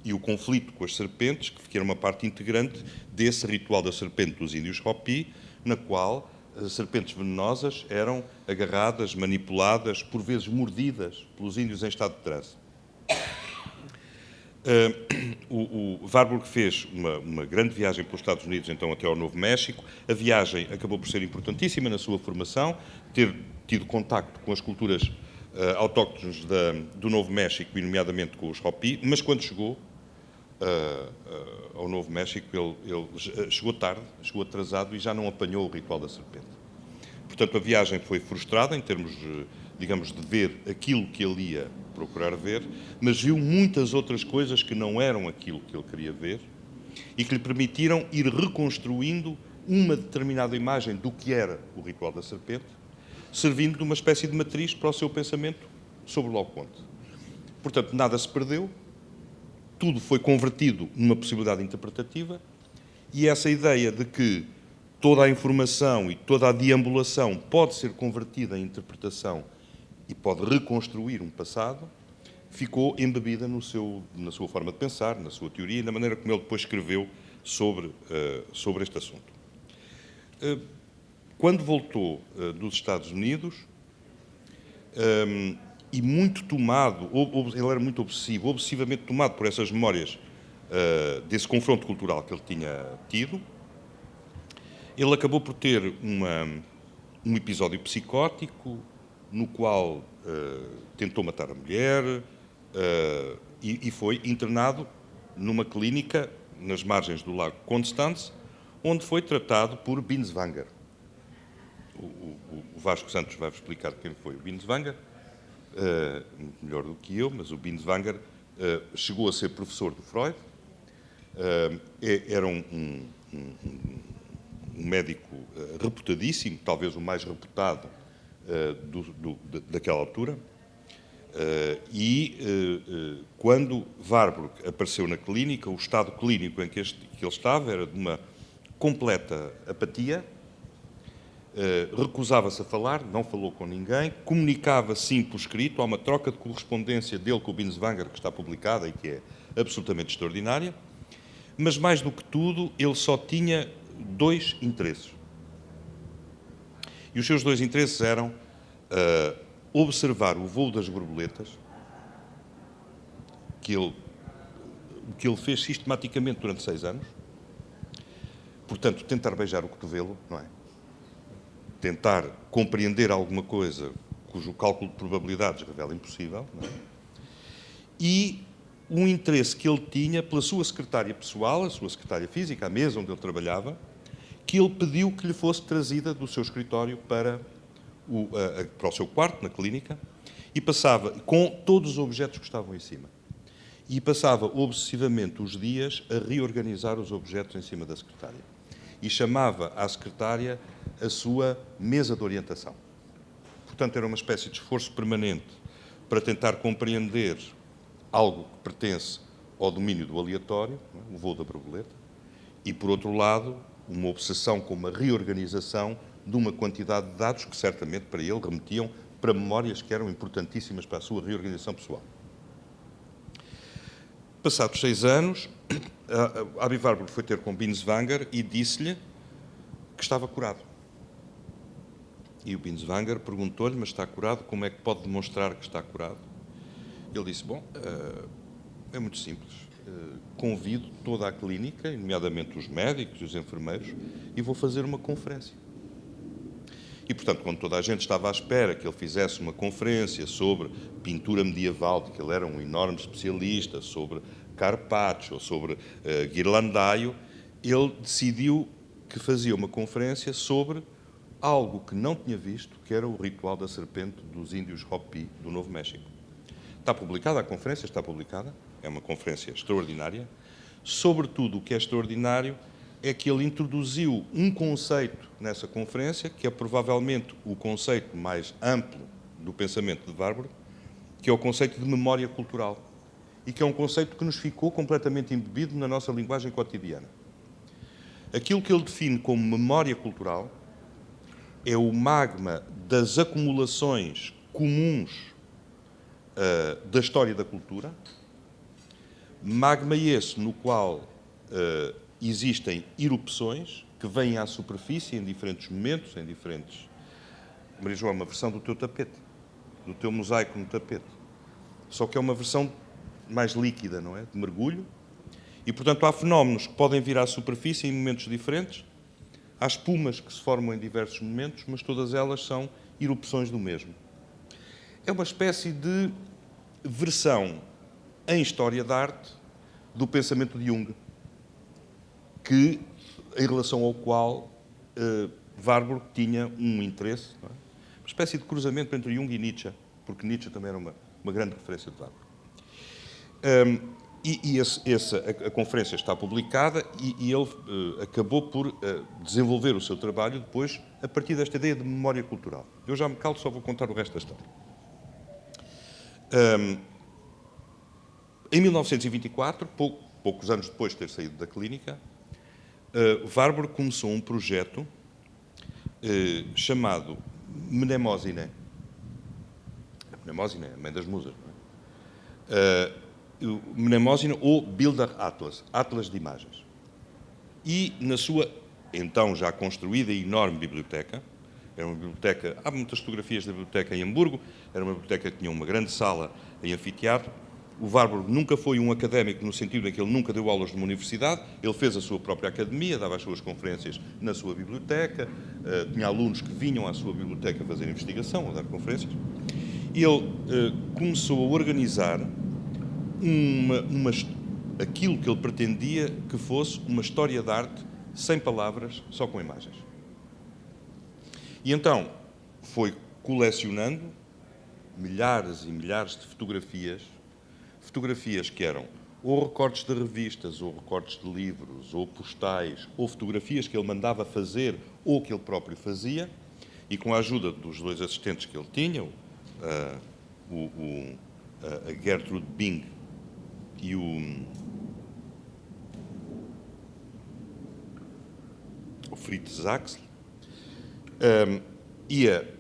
Speaker 4: e o conflito com as serpentes, que era uma parte integrante desse ritual da serpente dos índios Hopi, na qual as serpentes venenosas eram agarradas, manipuladas, por vezes mordidas pelos índios em estado de transe. O Warburg fez uma grande viagem pelos Estados Unidos, então até ao Novo México. A viagem acabou por ser importantíssima na sua formação, ter tido contacto com as culturas autóctones do Novo México, e nomeadamente com os Hopi, mas quando chegou, ao Novo México, ele chegou tarde, chegou atrasado e já não apanhou o ritual da serpente. Portanto, a viagem foi frustrada em termos, digamos, de ver aquilo que ele ia procurar ver, mas viu muitas outras coisas que não eram aquilo que ele queria ver e que lhe permitiram ir reconstruindo uma determinada imagem do que era o ritual da serpente, servindo de uma espécie de matriz para o seu pensamento sobre o Laocoonte. Portanto, nada se perdeu, tudo foi convertido numa possibilidade interpretativa e essa ideia de que toda a informação e toda a deambulação pode ser convertida em interpretação e pode reconstruir um passado, ficou embebida na sua forma de pensar, na sua teoria e na maneira como ele depois escreveu sobre este assunto. Quando voltou dos Estados Unidos, e muito tomado, ele era muito obsessivamente tomado por essas memórias desse confronto cultural que ele tinha tido, ele acabou por ter um episódio psicótico no qual tentou matar a mulher e foi internado numa clínica nas margens do lago Constance, onde foi tratado por Binswanger. O Vasco Santos vai explicar quem foi o Binswanger, melhor do que eu, mas o Binswanger chegou a ser professor do Freud, era um médico reputadíssimo, talvez o mais reputado daquela altura, quando Warburg apareceu na clínica, o estado clínico em que ele estava era de uma completa apatia, recusava-se a falar, não falou com ninguém, comunicava sim por escrito, há uma troca de correspondência dele com o Binswanger que está publicada e que é absolutamente extraordinária, mas mais do que tudo ele só tinha dois interesses. E os seus dois interesses eram observar o voo das borboletas, que ele fez sistematicamente durante 6 anos, portanto, tentar beijar o cotovelo, não é? Tentar compreender alguma coisa cujo cálculo de probabilidades revela impossível, não é? E um interesse que ele tinha pela sua secretária pessoal, a sua secretária física, a mesa onde ele trabalhava, que ele pediu que lhe fosse trazida do seu escritório para o seu quarto, na clínica, e passava com todos os objetos que estavam em cima. E passava obsessivamente os dias a reorganizar os objetos em cima da secretária. E chamava à secretária a sua mesa de orientação. Portanto, era uma espécie de esforço permanente para tentar compreender algo que pertence ao domínio do aleatório, o voo da borboleta, e, por outro lado, uma obsessão com uma reorganização de uma quantidade de dados que, certamente, para ele, remetiam para memórias que eram importantíssimas para a sua reorganização pessoal. Passados 6 anos, Aby Warburg foi ter com Binswanger e disse-lhe que estava curado. E o Binswanger perguntou-lhe, mas está curado, como é que pode demonstrar que está curado? Ele disse, bom, é muito simples. Convido toda a clínica, nomeadamente os médicos e os enfermeiros, e vou fazer uma conferência. E, portanto, quando toda a gente estava à espera que ele fizesse uma conferência sobre pintura medieval, de que ele era um enorme especialista, sobre Carpaccio, sobre Ghirlandaio, ele decidiu que fazia uma conferência sobre algo que não tinha visto, que era o ritual da serpente dos índios Hopi do Novo México. Está publicada a conferência, está publicada, é uma conferência extraordinária. Sobretudo, o que é extraordinário é que ele introduziu um conceito nessa conferência, que é provavelmente o conceito mais amplo do pensamento de Warburg, que é o conceito de memória cultural, e que é um conceito que nos ficou completamente embebido na nossa linguagem cotidiana. Aquilo que ele define como memória cultural é o magma das acumulações comuns da história da cultura, magma esse no qual existem erupções que vêm à superfície em diferentes momentos, em diferentes... Maria João, uma versão do teu tapete, do teu mosaico no tapete. Só que é uma versão mais líquida, não é? De mergulho. E, portanto, há fenómenos que podem vir à superfície em momentos diferentes, há espumas que se formam em diversos momentos, mas todas elas são erupções do mesmo. É uma espécie de versão em história da arte do pensamento de Jung, em relação ao qual Warburg tinha um interesse, não é? Uma espécie de cruzamento entre Jung e Nietzsche, porque Nietzsche também era uma grande referência de Warburg. A conferência está publicada e ele acabou por desenvolver o seu trabalho depois a partir desta ideia de memória cultural. Eu já me calo, só vou contar o resto da história. Em 1924, poucos anos depois de ter saído da clínica, Warburg começou um projeto chamado Mnemosine. A Mnemosine é a mãe das musas, não é? Mnemosine ou Bilder Atlas, Atlas de Imagens. E na sua, então já construída e enorme biblioteca, era uma biblioteca, há muitas fotografias da biblioteca em Hamburgo, era uma biblioteca que tinha uma grande sala em anfiteatro. O Warburg nunca foi um académico no sentido em que ele nunca deu aulas numa universidade, ele fez a sua própria academia, dava as suas conferências na sua biblioteca, tinha alunos que vinham à sua biblioteca fazer investigação ou dar conferências. Ele começou a organizar aquilo que ele pretendia que fosse uma história de arte sem palavras, só com imagens. E então foi colecionando milhares e milhares de fotografias que eram ou recortes de revistas, ou recortes de livros, ou postais, ou fotografias que ele mandava fazer ou que ele próprio fazia, e com a ajuda dos dois assistentes que ele tinha, a Gertrude Bing e o Fritz Axel, ia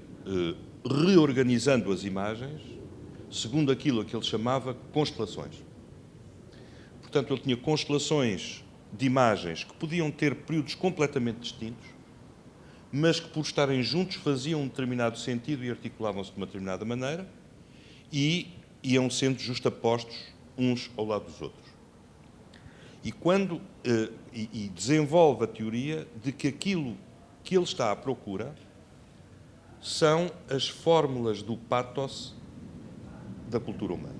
Speaker 4: reorganizando as imagens segundo aquilo a que ele chamava constelações. Portanto, ele tinha constelações de imagens que podiam ter períodos completamente distintos, mas que, por estarem juntos, faziam um determinado sentido e articulavam-se de uma determinada maneira e iam sendo justapostos uns ao lado dos outros. E desenvolve a teoria de que aquilo que ele está à procura são as fórmulas do pathos da cultura humana.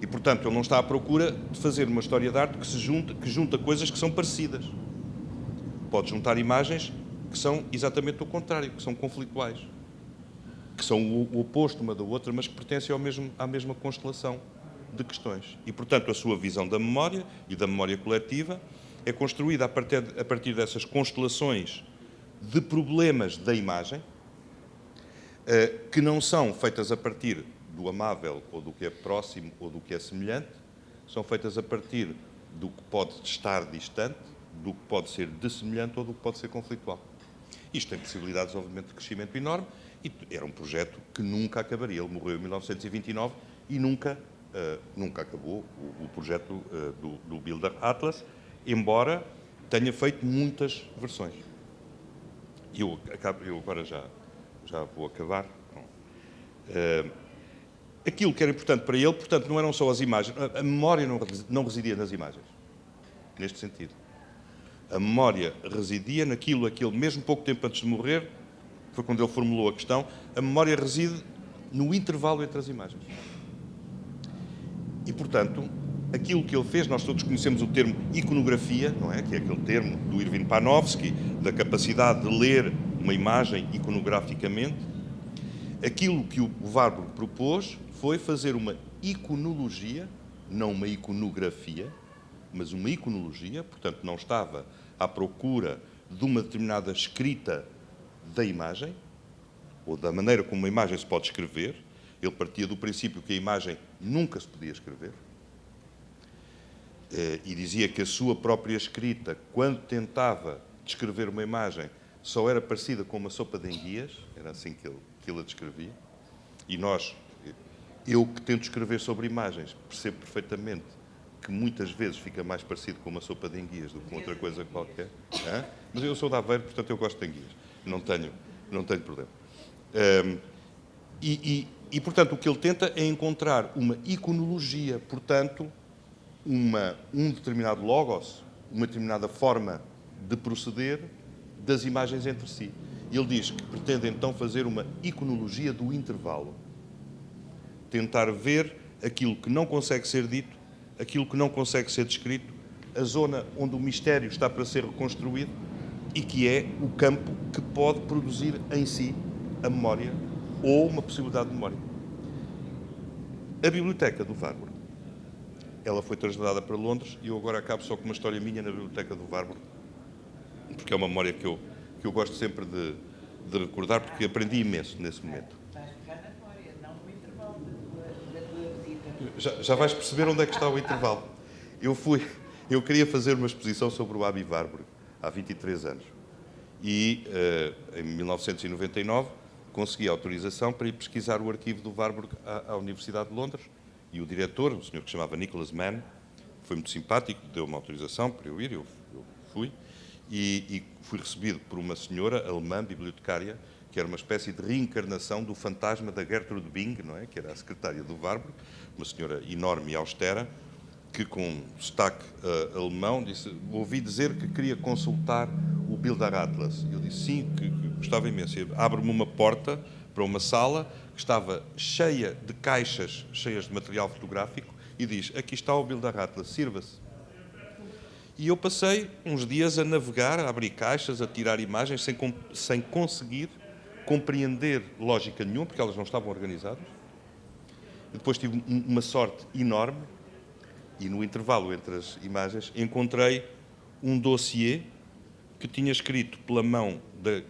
Speaker 4: E, portanto, ele não está à procura de fazer uma história de arte que junta coisas que são parecidas. Pode juntar imagens que são exatamente o contrário, que são conflituais, que são o oposto uma da outra, mas que pertencem à mesma constelação de questões. E, portanto, a sua visão da memória e da memória coletiva é construída a partir dessas constelações de problemas da imagem, que não são feitas a partir do amável ou do que é próximo ou do que é semelhante, são feitas a partir do que pode estar distante, do que pode ser dessemelhante ou do que pode ser conflitual. Isto tem possibilidades, obviamente, de crescimento enorme e era um projeto que nunca acabaria. Ele morreu em 1929 e nunca acabou o projeto do Bilder Atlas, embora tenha feito muitas versões. Eu agora já vou acabar. Aquilo que era importante para ele, portanto, não eram só as imagens. A memória não residia nas imagens, neste sentido. A memória residia naquilo que ele, mesmo pouco tempo antes de morrer, foi quando ele formulou a questão, a memória reside no intervalo entre as imagens. E, portanto, aquilo que ele fez, nós todos conhecemos o termo iconografia, não é? Que é aquele termo do Irving Panofsky, da capacidade de ler uma imagem iconograficamente. Aquilo que o Warburg propôs foi fazer uma iconologia, não uma iconografia, mas uma iconologia, portanto não estava à procura de uma determinada escrita da imagem, ou da maneira como uma imagem se pode escrever. Ele partia do princípio que a imagem nunca se podia escrever, e dizia que a sua própria escrita, quando tentava descrever uma imagem, só era parecida com uma sopa de enguias, era assim que ele a descrevia. E eu que tento escrever sobre imagens, percebo perfeitamente que muitas vezes fica mais parecido com uma sopa de enguias do que com outra coisa qualquer. Mas eu sou de Aveiro, portanto eu gosto de enguias. Não tenho problema. Portanto, o que ele tenta é encontrar uma iconologia, portanto, um determinado logos, uma determinada forma de proceder das imagens entre si. Ele diz que pretende então fazer uma iconologia do intervalo. Tentar ver aquilo que não consegue ser dito aquilo que não consegue ser descrito, a zona onde o mistério está para ser reconstruído e que é o campo que pode produzir em si a memória ou uma possibilidade de memória. A biblioteca do Warburg, ela foi trasladada para Londres e eu agora acabo só com uma história minha na biblioteca do Warburg, porque é uma memória que eu gosto sempre de recordar, porque aprendi imenso nesse momento.
Speaker 1: Vais ficar na memória, não no intervalo da tua visita.
Speaker 4: Já vais perceber onde é que está o intervalo. Eu queria fazer uma exposição sobre o Aby Warburg há 23 anos. E em 1999 consegui a autorização para ir pesquisar o arquivo do Warburg à Universidade de Londres. E o diretor, o senhor que se chamava Nicholas Mann, foi muito simpático, deu uma autorização para eu ir, eu fui. E fui recebido por uma senhora alemã, bibliotecária, que era uma espécie de reencarnação do fantasma da Gertrude Bing, não é? Que era a secretária do Warburg, uma senhora enorme e austera, que com sotaque alemão disse: ouvi dizer que queria consultar o Bilderatlas. Eu disse sim, que gostava imenso. Abre-me uma porta para uma sala que estava cheia de caixas, cheias de material fotográfico, e diz: aqui está o Bilderatlas, sirva-se. E eu passei uns dias a navegar, a abrir caixas, a tirar imagens, sem conseguir compreender lógica nenhuma, porque elas não estavam organizadas. E depois tive uma sorte enorme, e no intervalo entre as imagens encontrei um dossiê que tinha escrito pela mão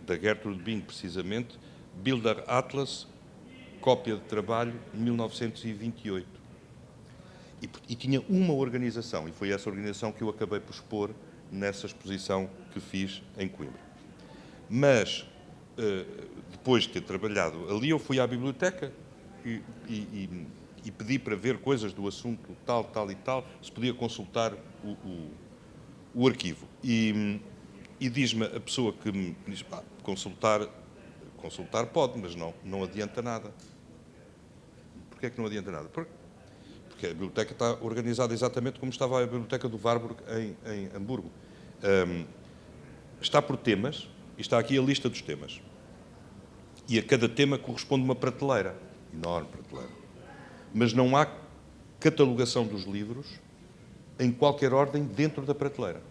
Speaker 4: da Gertrude Bing, precisamente, Bilderatlas, cópia de trabalho, 1928. E tinha uma organização, e foi essa organização que eu acabei por expor nessa exposição que fiz em Coimbra. Mas, depois de ter trabalhado ali, eu fui à biblioteca e pedi para ver coisas do assunto tal e tal, se podia consultar o arquivo. E diz-me a pessoa que me diz: consultar pode, mas não adianta nada. Porquê é que não adianta nada? Porque a biblioteca está organizada exatamente como estava a biblioteca do Warburg em Hamburgo. Está por temas, e está aqui a lista dos temas. E a cada tema corresponde uma prateleira, enorme prateleira. Mas não há catalogação dos livros em qualquer ordem dentro da prateleira.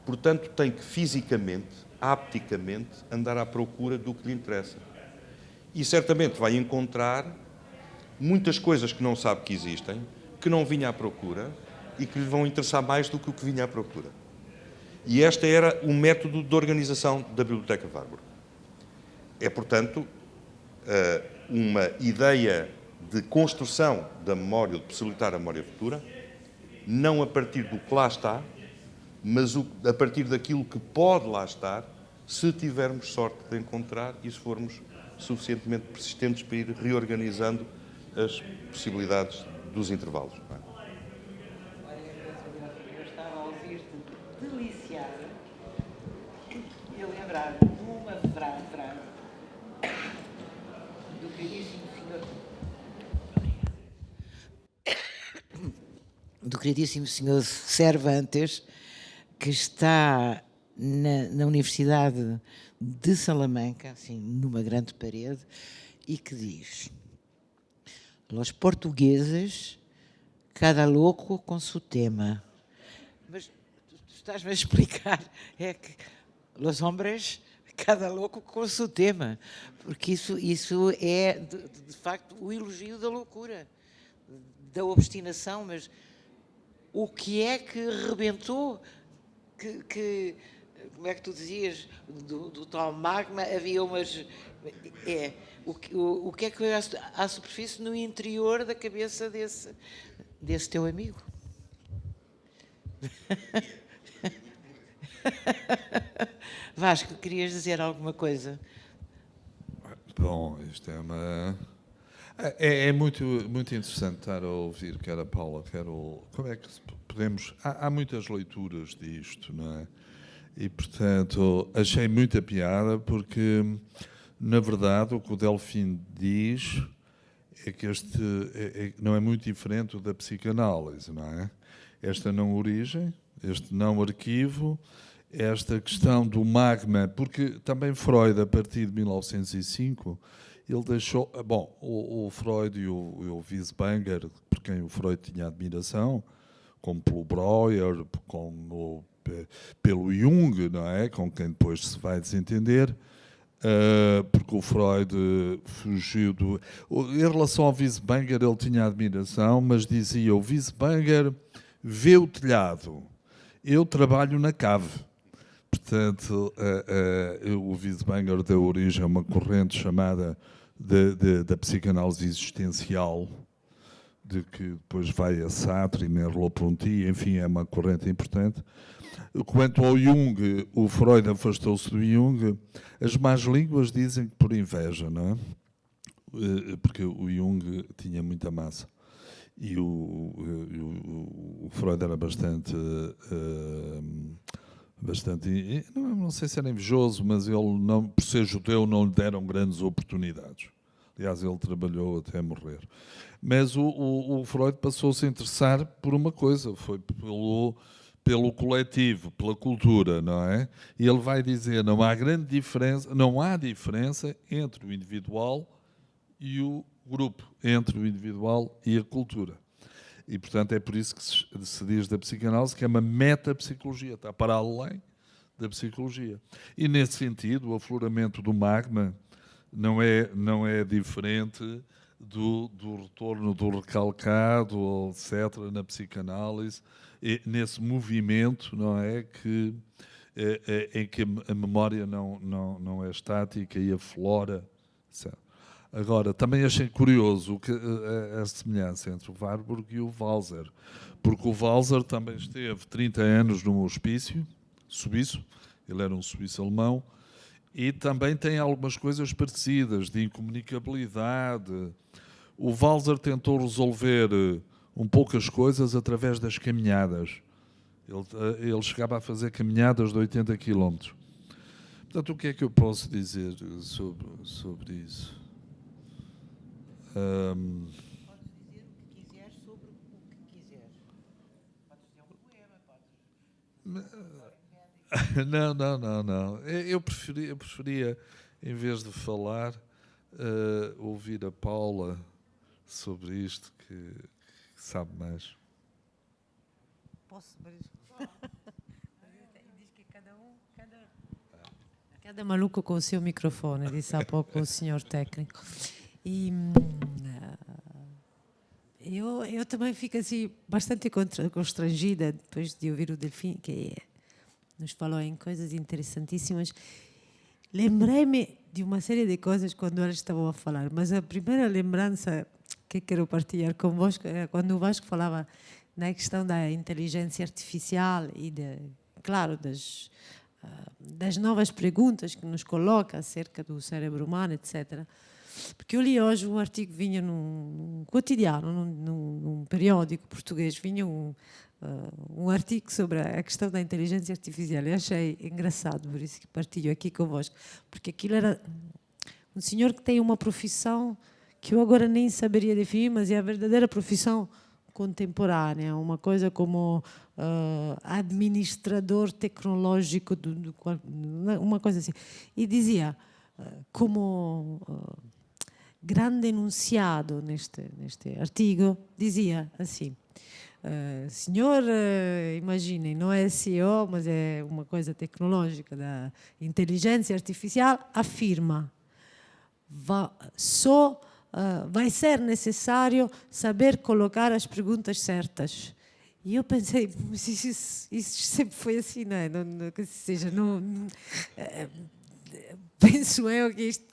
Speaker 4: Portanto, tem que fisicamente, hapticamente, andar à procura do que lhe interessa. E certamente vai encontrar muitas coisas que não sabe que existem, que não vinha à procura e que lhe vão interessar mais do que o que vinha à procura. E este era o método de organização da Biblioteca Warburg. É, portanto, uma ideia de construção da memória, de possibilitar a memória futura, não a partir do que lá está, mas a partir daquilo que pode lá estar, se tivermos sorte de encontrar e se formos suficientemente persistentes para ir reorganizando as possibilidades dos intervalos. Não é?
Speaker 1: Eu estava a ouvir-te deliciar e a lembrar uma frase do queridíssimo senhor Cervantes, que está na Universidade de Salamanca, assim, numa grande parede, e que diz: los portugueses, cada louco com seu tema. Mas tu estás-me a explicar, é que los hombres, cada louco com o seu tema, porque isso é, de facto, o elogio da loucura, da obstinação, mas o que é que rebentou, como é que tu dizias, do tal magma, havia umas... O que é que foi à superfície no interior da cabeça desse teu amigo? Vasco, querias dizer alguma coisa?
Speaker 3: Bom, isto é uma... É muito interessante estar a ouvir quer a Paula, quer o... Como é que podemos... Há muitas leituras disto, não é? E, portanto, achei muita piada porque, na verdade, o que o Delfim diz é que este não é muito diferente da psicanálise, não é? Esta não origem, este não arquivo, esta questão do magma, porque também Freud, a partir de 1905, ele deixou... Bom, o Freud e o Wiesbanger, por quem o Freud tinha admiração, como pelo Breuer, como pelo Jung, não é? Com quem depois se vai desentender, porque o Freud fugiu do... Em relação ao Wiesbanger, ele tinha admiração, mas dizia, o Wiesbanger vê o telhado, eu trabalho na cave. Portanto, o Wiesbanger deu origem a uma corrente chamada da psicanálise existencial, de que depois vai a Sartre e Merleau-Ponty, enfim, é uma corrente importante. Quanto ao Jung, o Freud afastou-se do Jung. As más línguas dizem que por inveja, não é? Porque o Jung tinha muita massa. E o Freud era bastante, não sei se era invejoso, mas ele, não, por ser judeu, não lhe deram grandes oportunidades. Aliás, ele trabalhou até morrer. Mas o Freud passou-se a interessar por uma coisa, foi pelo coletivo, pela cultura, não é? E ele vai dizer, não há diferença entre o individual e o grupo, entre o individual e a cultura. E, portanto, é por isso que se diz da psicanálise que é uma metapsicologia, está para além da psicologia. E, nesse sentido, o afloramento do magma não é diferente do retorno do recalcado, etc., na psicanálise, e nesse movimento, não é, em que a memória não é estática e aflora, etc. Agora, também achei curioso a semelhança entre o Warburg e o Walser, porque o Walser também esteve 30 anos no hospício suíço, ele era um suíço-alemão, e também tem algumas coisas parecidas, de incomunicabilidade. O Walser tentou resolver um pouco as coisas através das caminhadas. Ele chegava a fazer caminhadas de 80 km. Portanto, o que é que eu posso dizer sobre isso?
Speaker 1: Podes dizer o que quiseres sobre o que quiseres. Podes dizer um poema, podes...
Speaker 3: Não. Eu preferia, em vez de falar, ouvir a Paula sobre isto, que sabe mais.
Speaker 2: Posso? Diz que cada maluco com o seu microfone, disse há pouco o senhor técnico. E eu também fico assim bastante constrangida depois de ouvir o Delfim, que nos falou em coisas interessantíssimas. Lembrei-me de uma série de coisas quando eles estavam a falar, mas a primeira lembrança que quero partilhar convosco era quando o Vasco falava na questão da inteligência artificial e, claro, das novas perguntas que nos coloca acerca do cérebro humano, etc. Porque eu li hoje um artigo, vinha num cotidiano, num periódico português, vinha um artigo sobre a questão da inteligência artificial. Eu achei engraçado, por isso que partilho aqui convosco. Porque aquilo era um senhor que tem uma profissão que eu agora nem saberia definir, mas é a verdadeira profissão contemporânea, uma coisa como administrador tecnológico, uma coisa assim. E dizia, como grande enunciado neste artigo, dizia assim, senhor, imaginem, não é CEO, mas é uma coisa tecnológica da inteligência artificial, afirma, vai ser necessário saber colocar as perguntas certas. E eu pensei, isso sempre foi assim, não é? Penso eu que isto...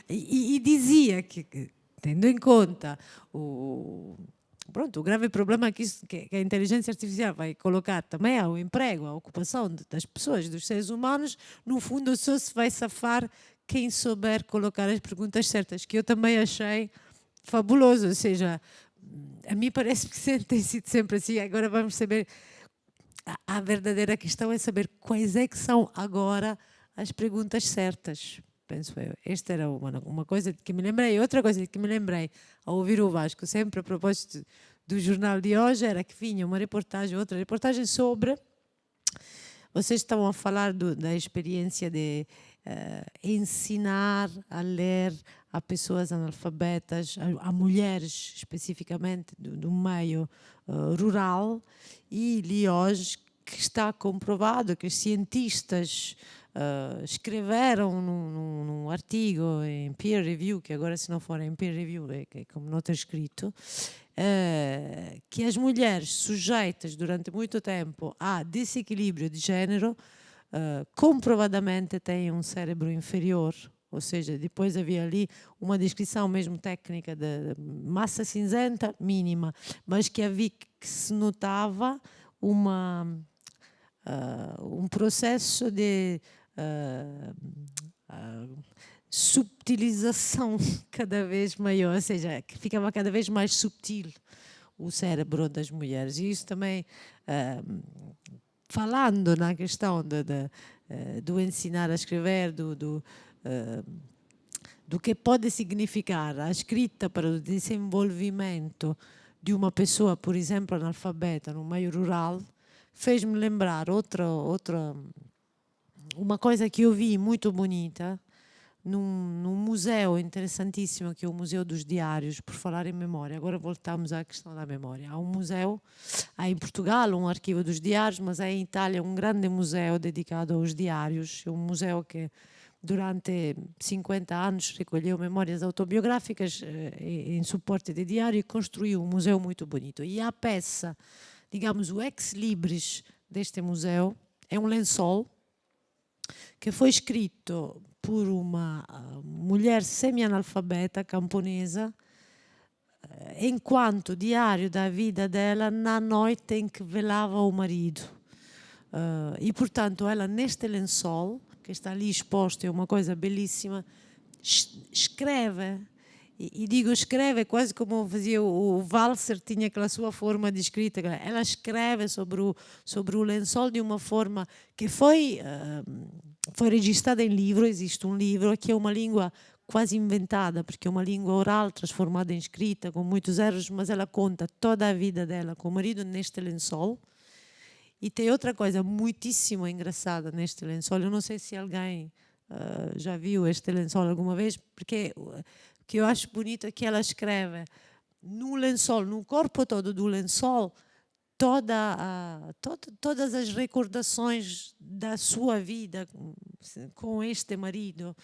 Speaker 2: E dizia que, tendo em conta o grave problema que a inteligência artificial vai colocar também ao emprego, à ocupação das pessoas, dos seres humanos, no fundo só se vai safar quem souber colocar as perguntas certas, que eu também achei fabuloso. Ou seja, a mim parece que tem sido sempre assim. Agora vamos saber, a verdadeira questão é saber quais é que são agora as perguntas certas, penso eu. Esta era uma coisa que me lembrei. Outra coisa que me lembrei ao ouvir o Vasco, sempre a propósito do jornal de hoje, era que vinha outra reportagem sobre... Vocês estavam a falar da experiência de ensinar a ler a pessoas analfabetas, a mulheres especificamente do meio rural, e li hoje que está comprovado que os cientistas escreveram num artigo em peer review, que agora se não for em peer review é como não está escrito, que as mulheres sujeitas durante muito tempo a desequilíbrio de género comprovadamente têm um cérebro inferior, ou seja, depois havia ali uma descrição mesmo técnica de massa cinzenta mínima, mas que havia que se notava um processo de subtilização cada vez maior, ou seja, que ficava cada vez mais subtil o cérebro das mulheres. E isso também, falando na questão do ensinar a escrever, do que pode significar a escrita para o desenvolvimento de uma pessoa, por exemplo, analfabeta no meio rural, fez-me lembrar uma coisa que eu vi muito bonita num museu interessantíssimo, que é o Museu dos Diários, por falar em memória. Agora voltamos à questão da memória. Há um museu, há em Portugal um arquivo dos diários, mas há em Itália um grande museu dedicado aos diários. É um museu que durante 50 anos recolheu memórias autobiográficas em suporte de diário e construiu um museu muito bonito. E a peça, digamos, o ex-libris deste museu é um lençol que foi escrito por uma mulher semi-analfabeta camponesa enquanto diário da vida dela na noite em que velava o marido. E, portanto, ela neste lençol, que está ali exposto, é uma coisa belíssima, escreve. E digo escreve quase como fazia o Walser, tinha aquela sua forma de escrita. Ela escreve sobre o lençol de uma forma que foi registrada em livro. Existe um livro que é uma língua quase inventada, porque é uma língua oral transformada em escrita, com muitos erros, mas ela conta toda a vida dela com o marido neste lençol. E tem outra coisa muitíssimo engraçada neste lençol. Eu não sei se alguém já viu este lençol alguma vez, porque o que eu acho bonito é que ela escreve no lençol, no corpo todo do lençol, todas as recordações da sua vida com este marido,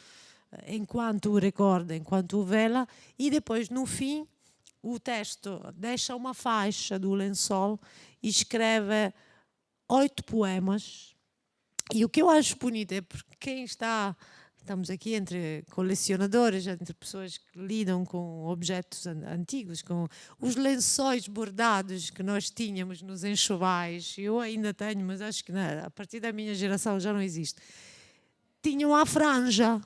Speaker 2: enquanto o recorda, enquanto o vela, e depois, no fim, o texto deixa uma faixa do lençol e escreve 8 poemas. E o que eu acho bonito é porque quem estamos aqui entre colecionadores, entre pessoas que lidam com objetos antigos, com os lençóis bordados que nós tínhamos nos enxovais. Eu ainda tenho, mas acho que a partir da minha geração já não existe. Tinham a franja,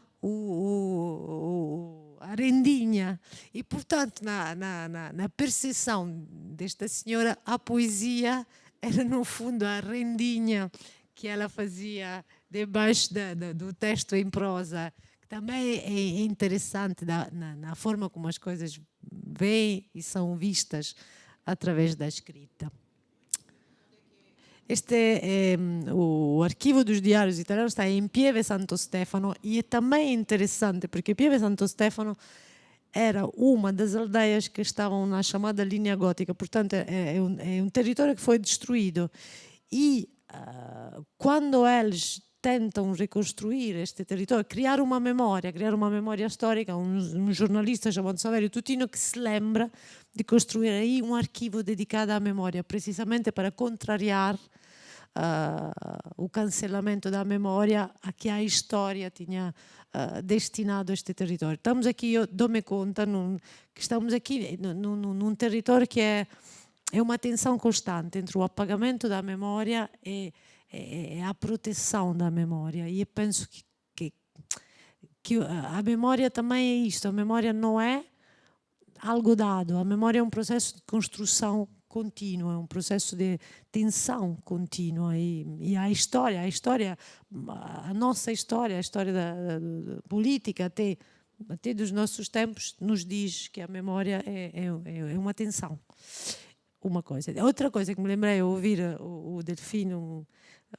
Speaker 2: a rendinha. E, portanto, na percepção desta senhora, a poesia era, no fundo, a rendinha que ela fazia debaixo do texto em prosa, que também é interessante na forma como as coisas vêm e são vistas através da escrita. Este é o arquivo dos diários italianos, está em Pieve Santo Stefano, e é também interessante porque Pieve Santo Stefano era uma das aldeias que estavam na chamada linha gótica, portanto é um território que foi destruído. E quando eles tentam reconstruir este território, criar uma memória histórica, um jornalista chamado Saverio Tutino que se lembra de construir aí um arquivo dedicado à memória, precisamente para contrariar o cancelamento da memória a que a história tinha destinado este território. Estamos aqui, eu dou-me conta, que estamos aqui num território que é uma tensão constante entre o apagamento da memória e a proteção da memória. E eu penso que a memória também é isto. A memória não é algo dado. A memória é um processo de construção contínua, é um processo de tensão contínua. E a história, a nossa história, a história da política até dos nossos tempos, nos diz que a memória é uma tensão. Uma coisa. Outra coisa que me lembrei, eu ouvir o Delfino,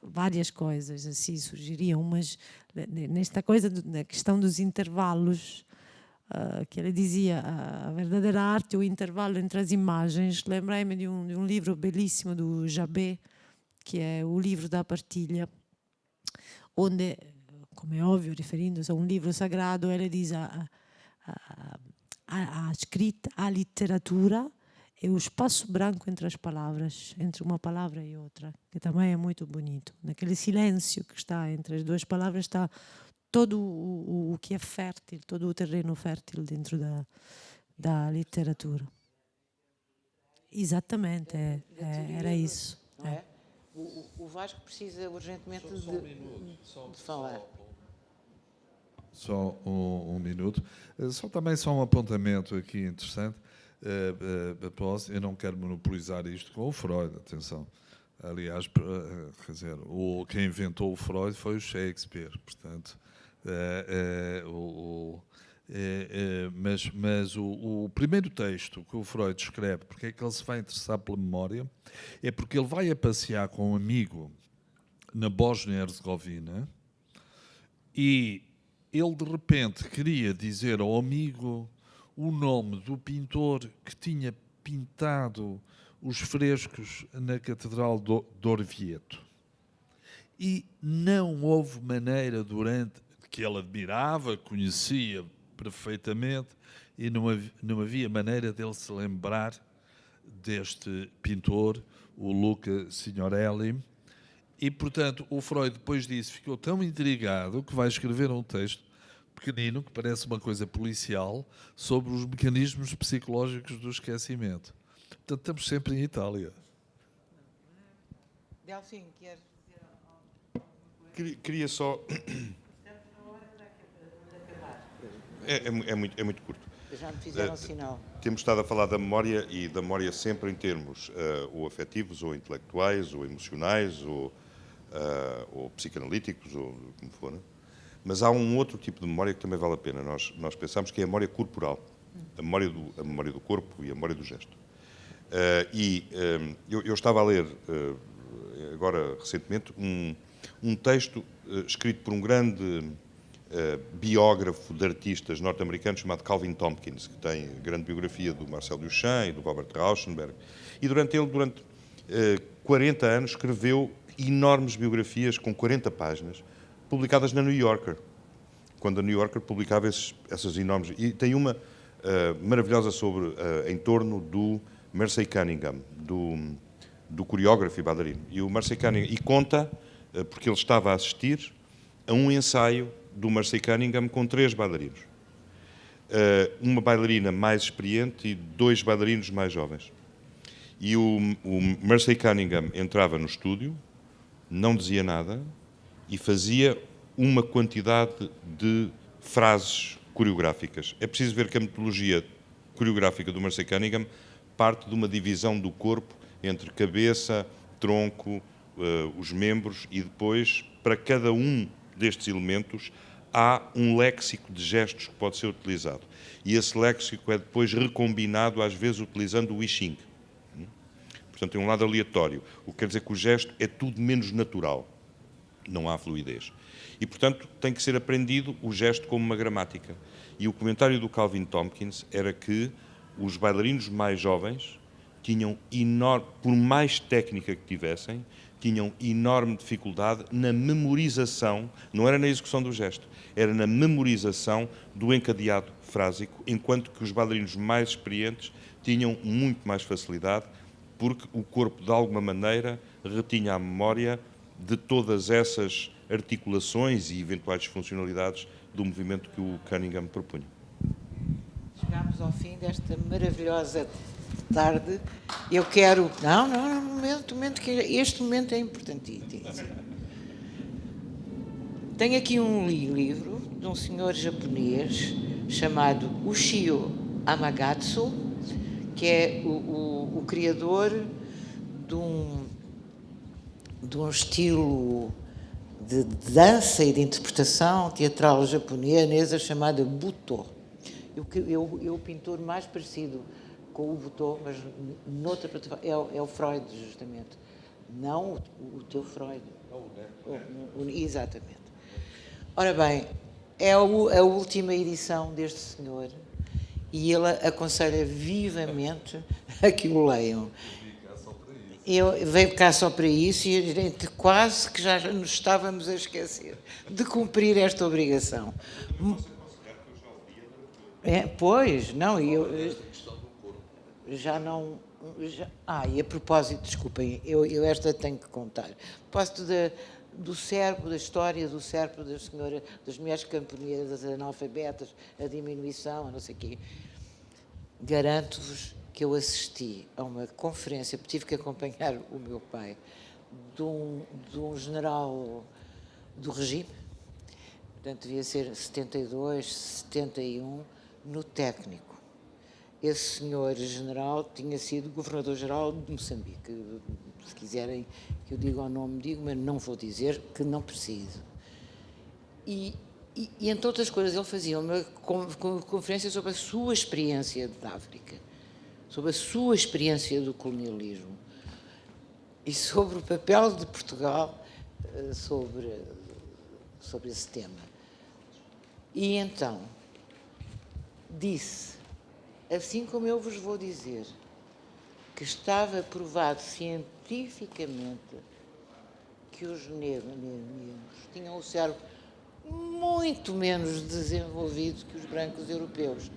Speaker 2: várias coisas assim surgiriam, mas nesta coisa, na questão dos intervalos, que ele dizia a verdadeira arte é o intervalo entre as imagens. Lembrei-me de um livro belíssimo do Jabé, que é o livro da partilha, onde, como é óbvio, referindo-se a um livro sagrado, ele diz a escrita, a literatura é o espaço branco entre as palavras, entre uma palavra e outra, que também é muito bonito. Naquele silêncio que está entre as duas palavras está todo o que é fértil, todo o terreno fértil dentro da literatura. Exatamente, era isso.
Speaker 1: Não é? O Vasco precisa urgentemente de falar.
Speaker 3: Só um minuto. Só um apontamento aqui interessante. Eu não quero monopolizar isto com o Freud, atenção. Aliás, quer dizer, quem inventou o Freud foi o Shakespeare, portanto. Mas o primeiro texto que o Freud escreve, porque é que ele se vai interessar pela memória, é porque ele vai a passear com um amigo na Bósnia-Herzegovina e ele de repente queria dizer ao amigo o nome do pintor que tinha pintado os frescos na Catedral de Orvieto. E não houve maneira que ele admirava, conhecia perfeitamente, e não havia maneira dele se lembrar deste pintor, o Luca Signorelli. E, portanto, o Freud, depois disso, ficou tão intrigado que vai escrever um texto pequenino, que parece uma coisa policial, sobre os mecanismos psicológicos do esquecimento. Portanto, estamos sempre em Itália.
Speaker 1: Delfim, quer dizer alguma
Speaker 4: coisa? Queria só... É muito curto.
Speaker 1: Já me fizeram sinal.
Speaker 4: Temos estado a falar da memória, e da memória sempre em termos ou afetivos, ou intelectuais, ou emocionais, ou psicanalíticos, ou como for. Né? Mas há um outro tipo de memória que também vale a pena. Nós pensamos que é a memória corporal, a memória do corpo e a memória do gesto. Eu estava a ler, agora recentemente, um texto escrito por um grande biógrafo de artistas norte-americanos chamado Calvin Tompkins, que tem grande biografia do Marcel Duchamp e do Robert Rauschenberg. E durante 40 anos, escreveu enormes biografias com 40 páginas, publicadas na New Yorker, quando a New Yorker publicava essas enormes... E tem uma maravilhosa em torno do Mercy Cunningham, do coreógrafo e bailarino. E o Mercy Cunningham... E conta, porque ele estava a assistir a um ensaio do Mercy Cunningham com 3 bailarinos. Uma bailarina mais experiente e 2 bailarinos mais jovens. E o Mercy Cunningham entrava no estúdio, não dizia nada e fazia uma quantidade de frases coreográficas. É preciso ver que a metodologia coreográfica do Mercy Cunningham parte de uma divisão do corpo entre cabeça, tronco, os membros, e depois, para cada um destes elementos, há um léxico de gestos que pode ser utilizado. E esse léxico é depois recombinado, às vezes utilizando o I Ching. Portanto, tem um lado aleatório, o que quer dizer que o gesto é tudo menos natural. Não há fluidez. E, portanto, tem que ser aprendido o gesto como uma gramática. E o comentário do Calvin Tompkins era que os bailarinos mais jovens tinham por mais técnica que tivessem, tinham enorme dificuldade na memorização, não era na execução do gesto, era na memorização do encadeado frásico, enquanto que os bailarinos mais experientes tinham muito mais facilidade, porque o corpo, de alguma maneira, retinha a memória de todas essas articulações e eventuais funcionalidades do movimento que o Cunningham propunha.
Speaker 1: Chegámos ao fim desta maravilhosa tarde. Eu quero... Não, momento, que este momento é importantíssimo. Tenho aqui um livro de um senhor japonês chamado Ushio Amagatsu, que é o criador de um estilo de dança e de interpretação teatral japonesa chamada Buto. O pintor mais parecido com o Buto, mas noutra plataforma, é o Freud, justamente. Não o teu Freud. Exatamente. Ora bem, É a última edição deste senhor e ele aconselha vivamente a que o leiam. Eu veio cá só para isso e a gente quase que já nos estávamos a esquecer de cumprir esta obrigação. Pois, não, e eu já não... e a propósito, desculpem, eu esta tenho que contar. A propósito do cérebro, da história do cérebro da senhora, das mulheres camponesas, das analfabetas, a diminuição, a não sei o quê. Garanto-vos que eu assisti a uma conferência, porque tive que acompanhar o meu pai, de um general do regime, portanto devia ser 72, 71, no técnico. Esse senhor general tinha sido governador-geral de Moçambique. Se quiserem que eu diga o nome, digo, mas não vou dizer, que não preciso. E entre outras coisas, ele fazia uma conferência sobre a sua experiência da África, sobre a sua experiência do colonialismo e sobre o papel de Portugal sobre esse tema. E então, disse, assim como eu vos vou dizer, que estava provado cientificamente que os negros tinham o cérebro muito menos desenvolvido que os brancos europeus.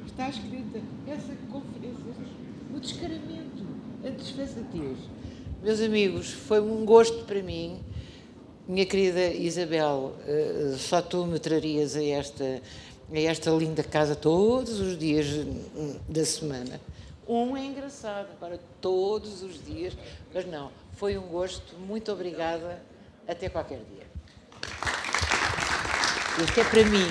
Speaker 1: Está escrita essa conferência, o descaramento, a desfaçatez. Meus amigos, foi um gosto para mim. Minha querida Isabel, só tu me trarias a esta linda casa todos os dias da semana. É engraçado, agora todos os dias, mas não, foi um gosto, muito obrigada, até qualquer dia. Isto é para mim.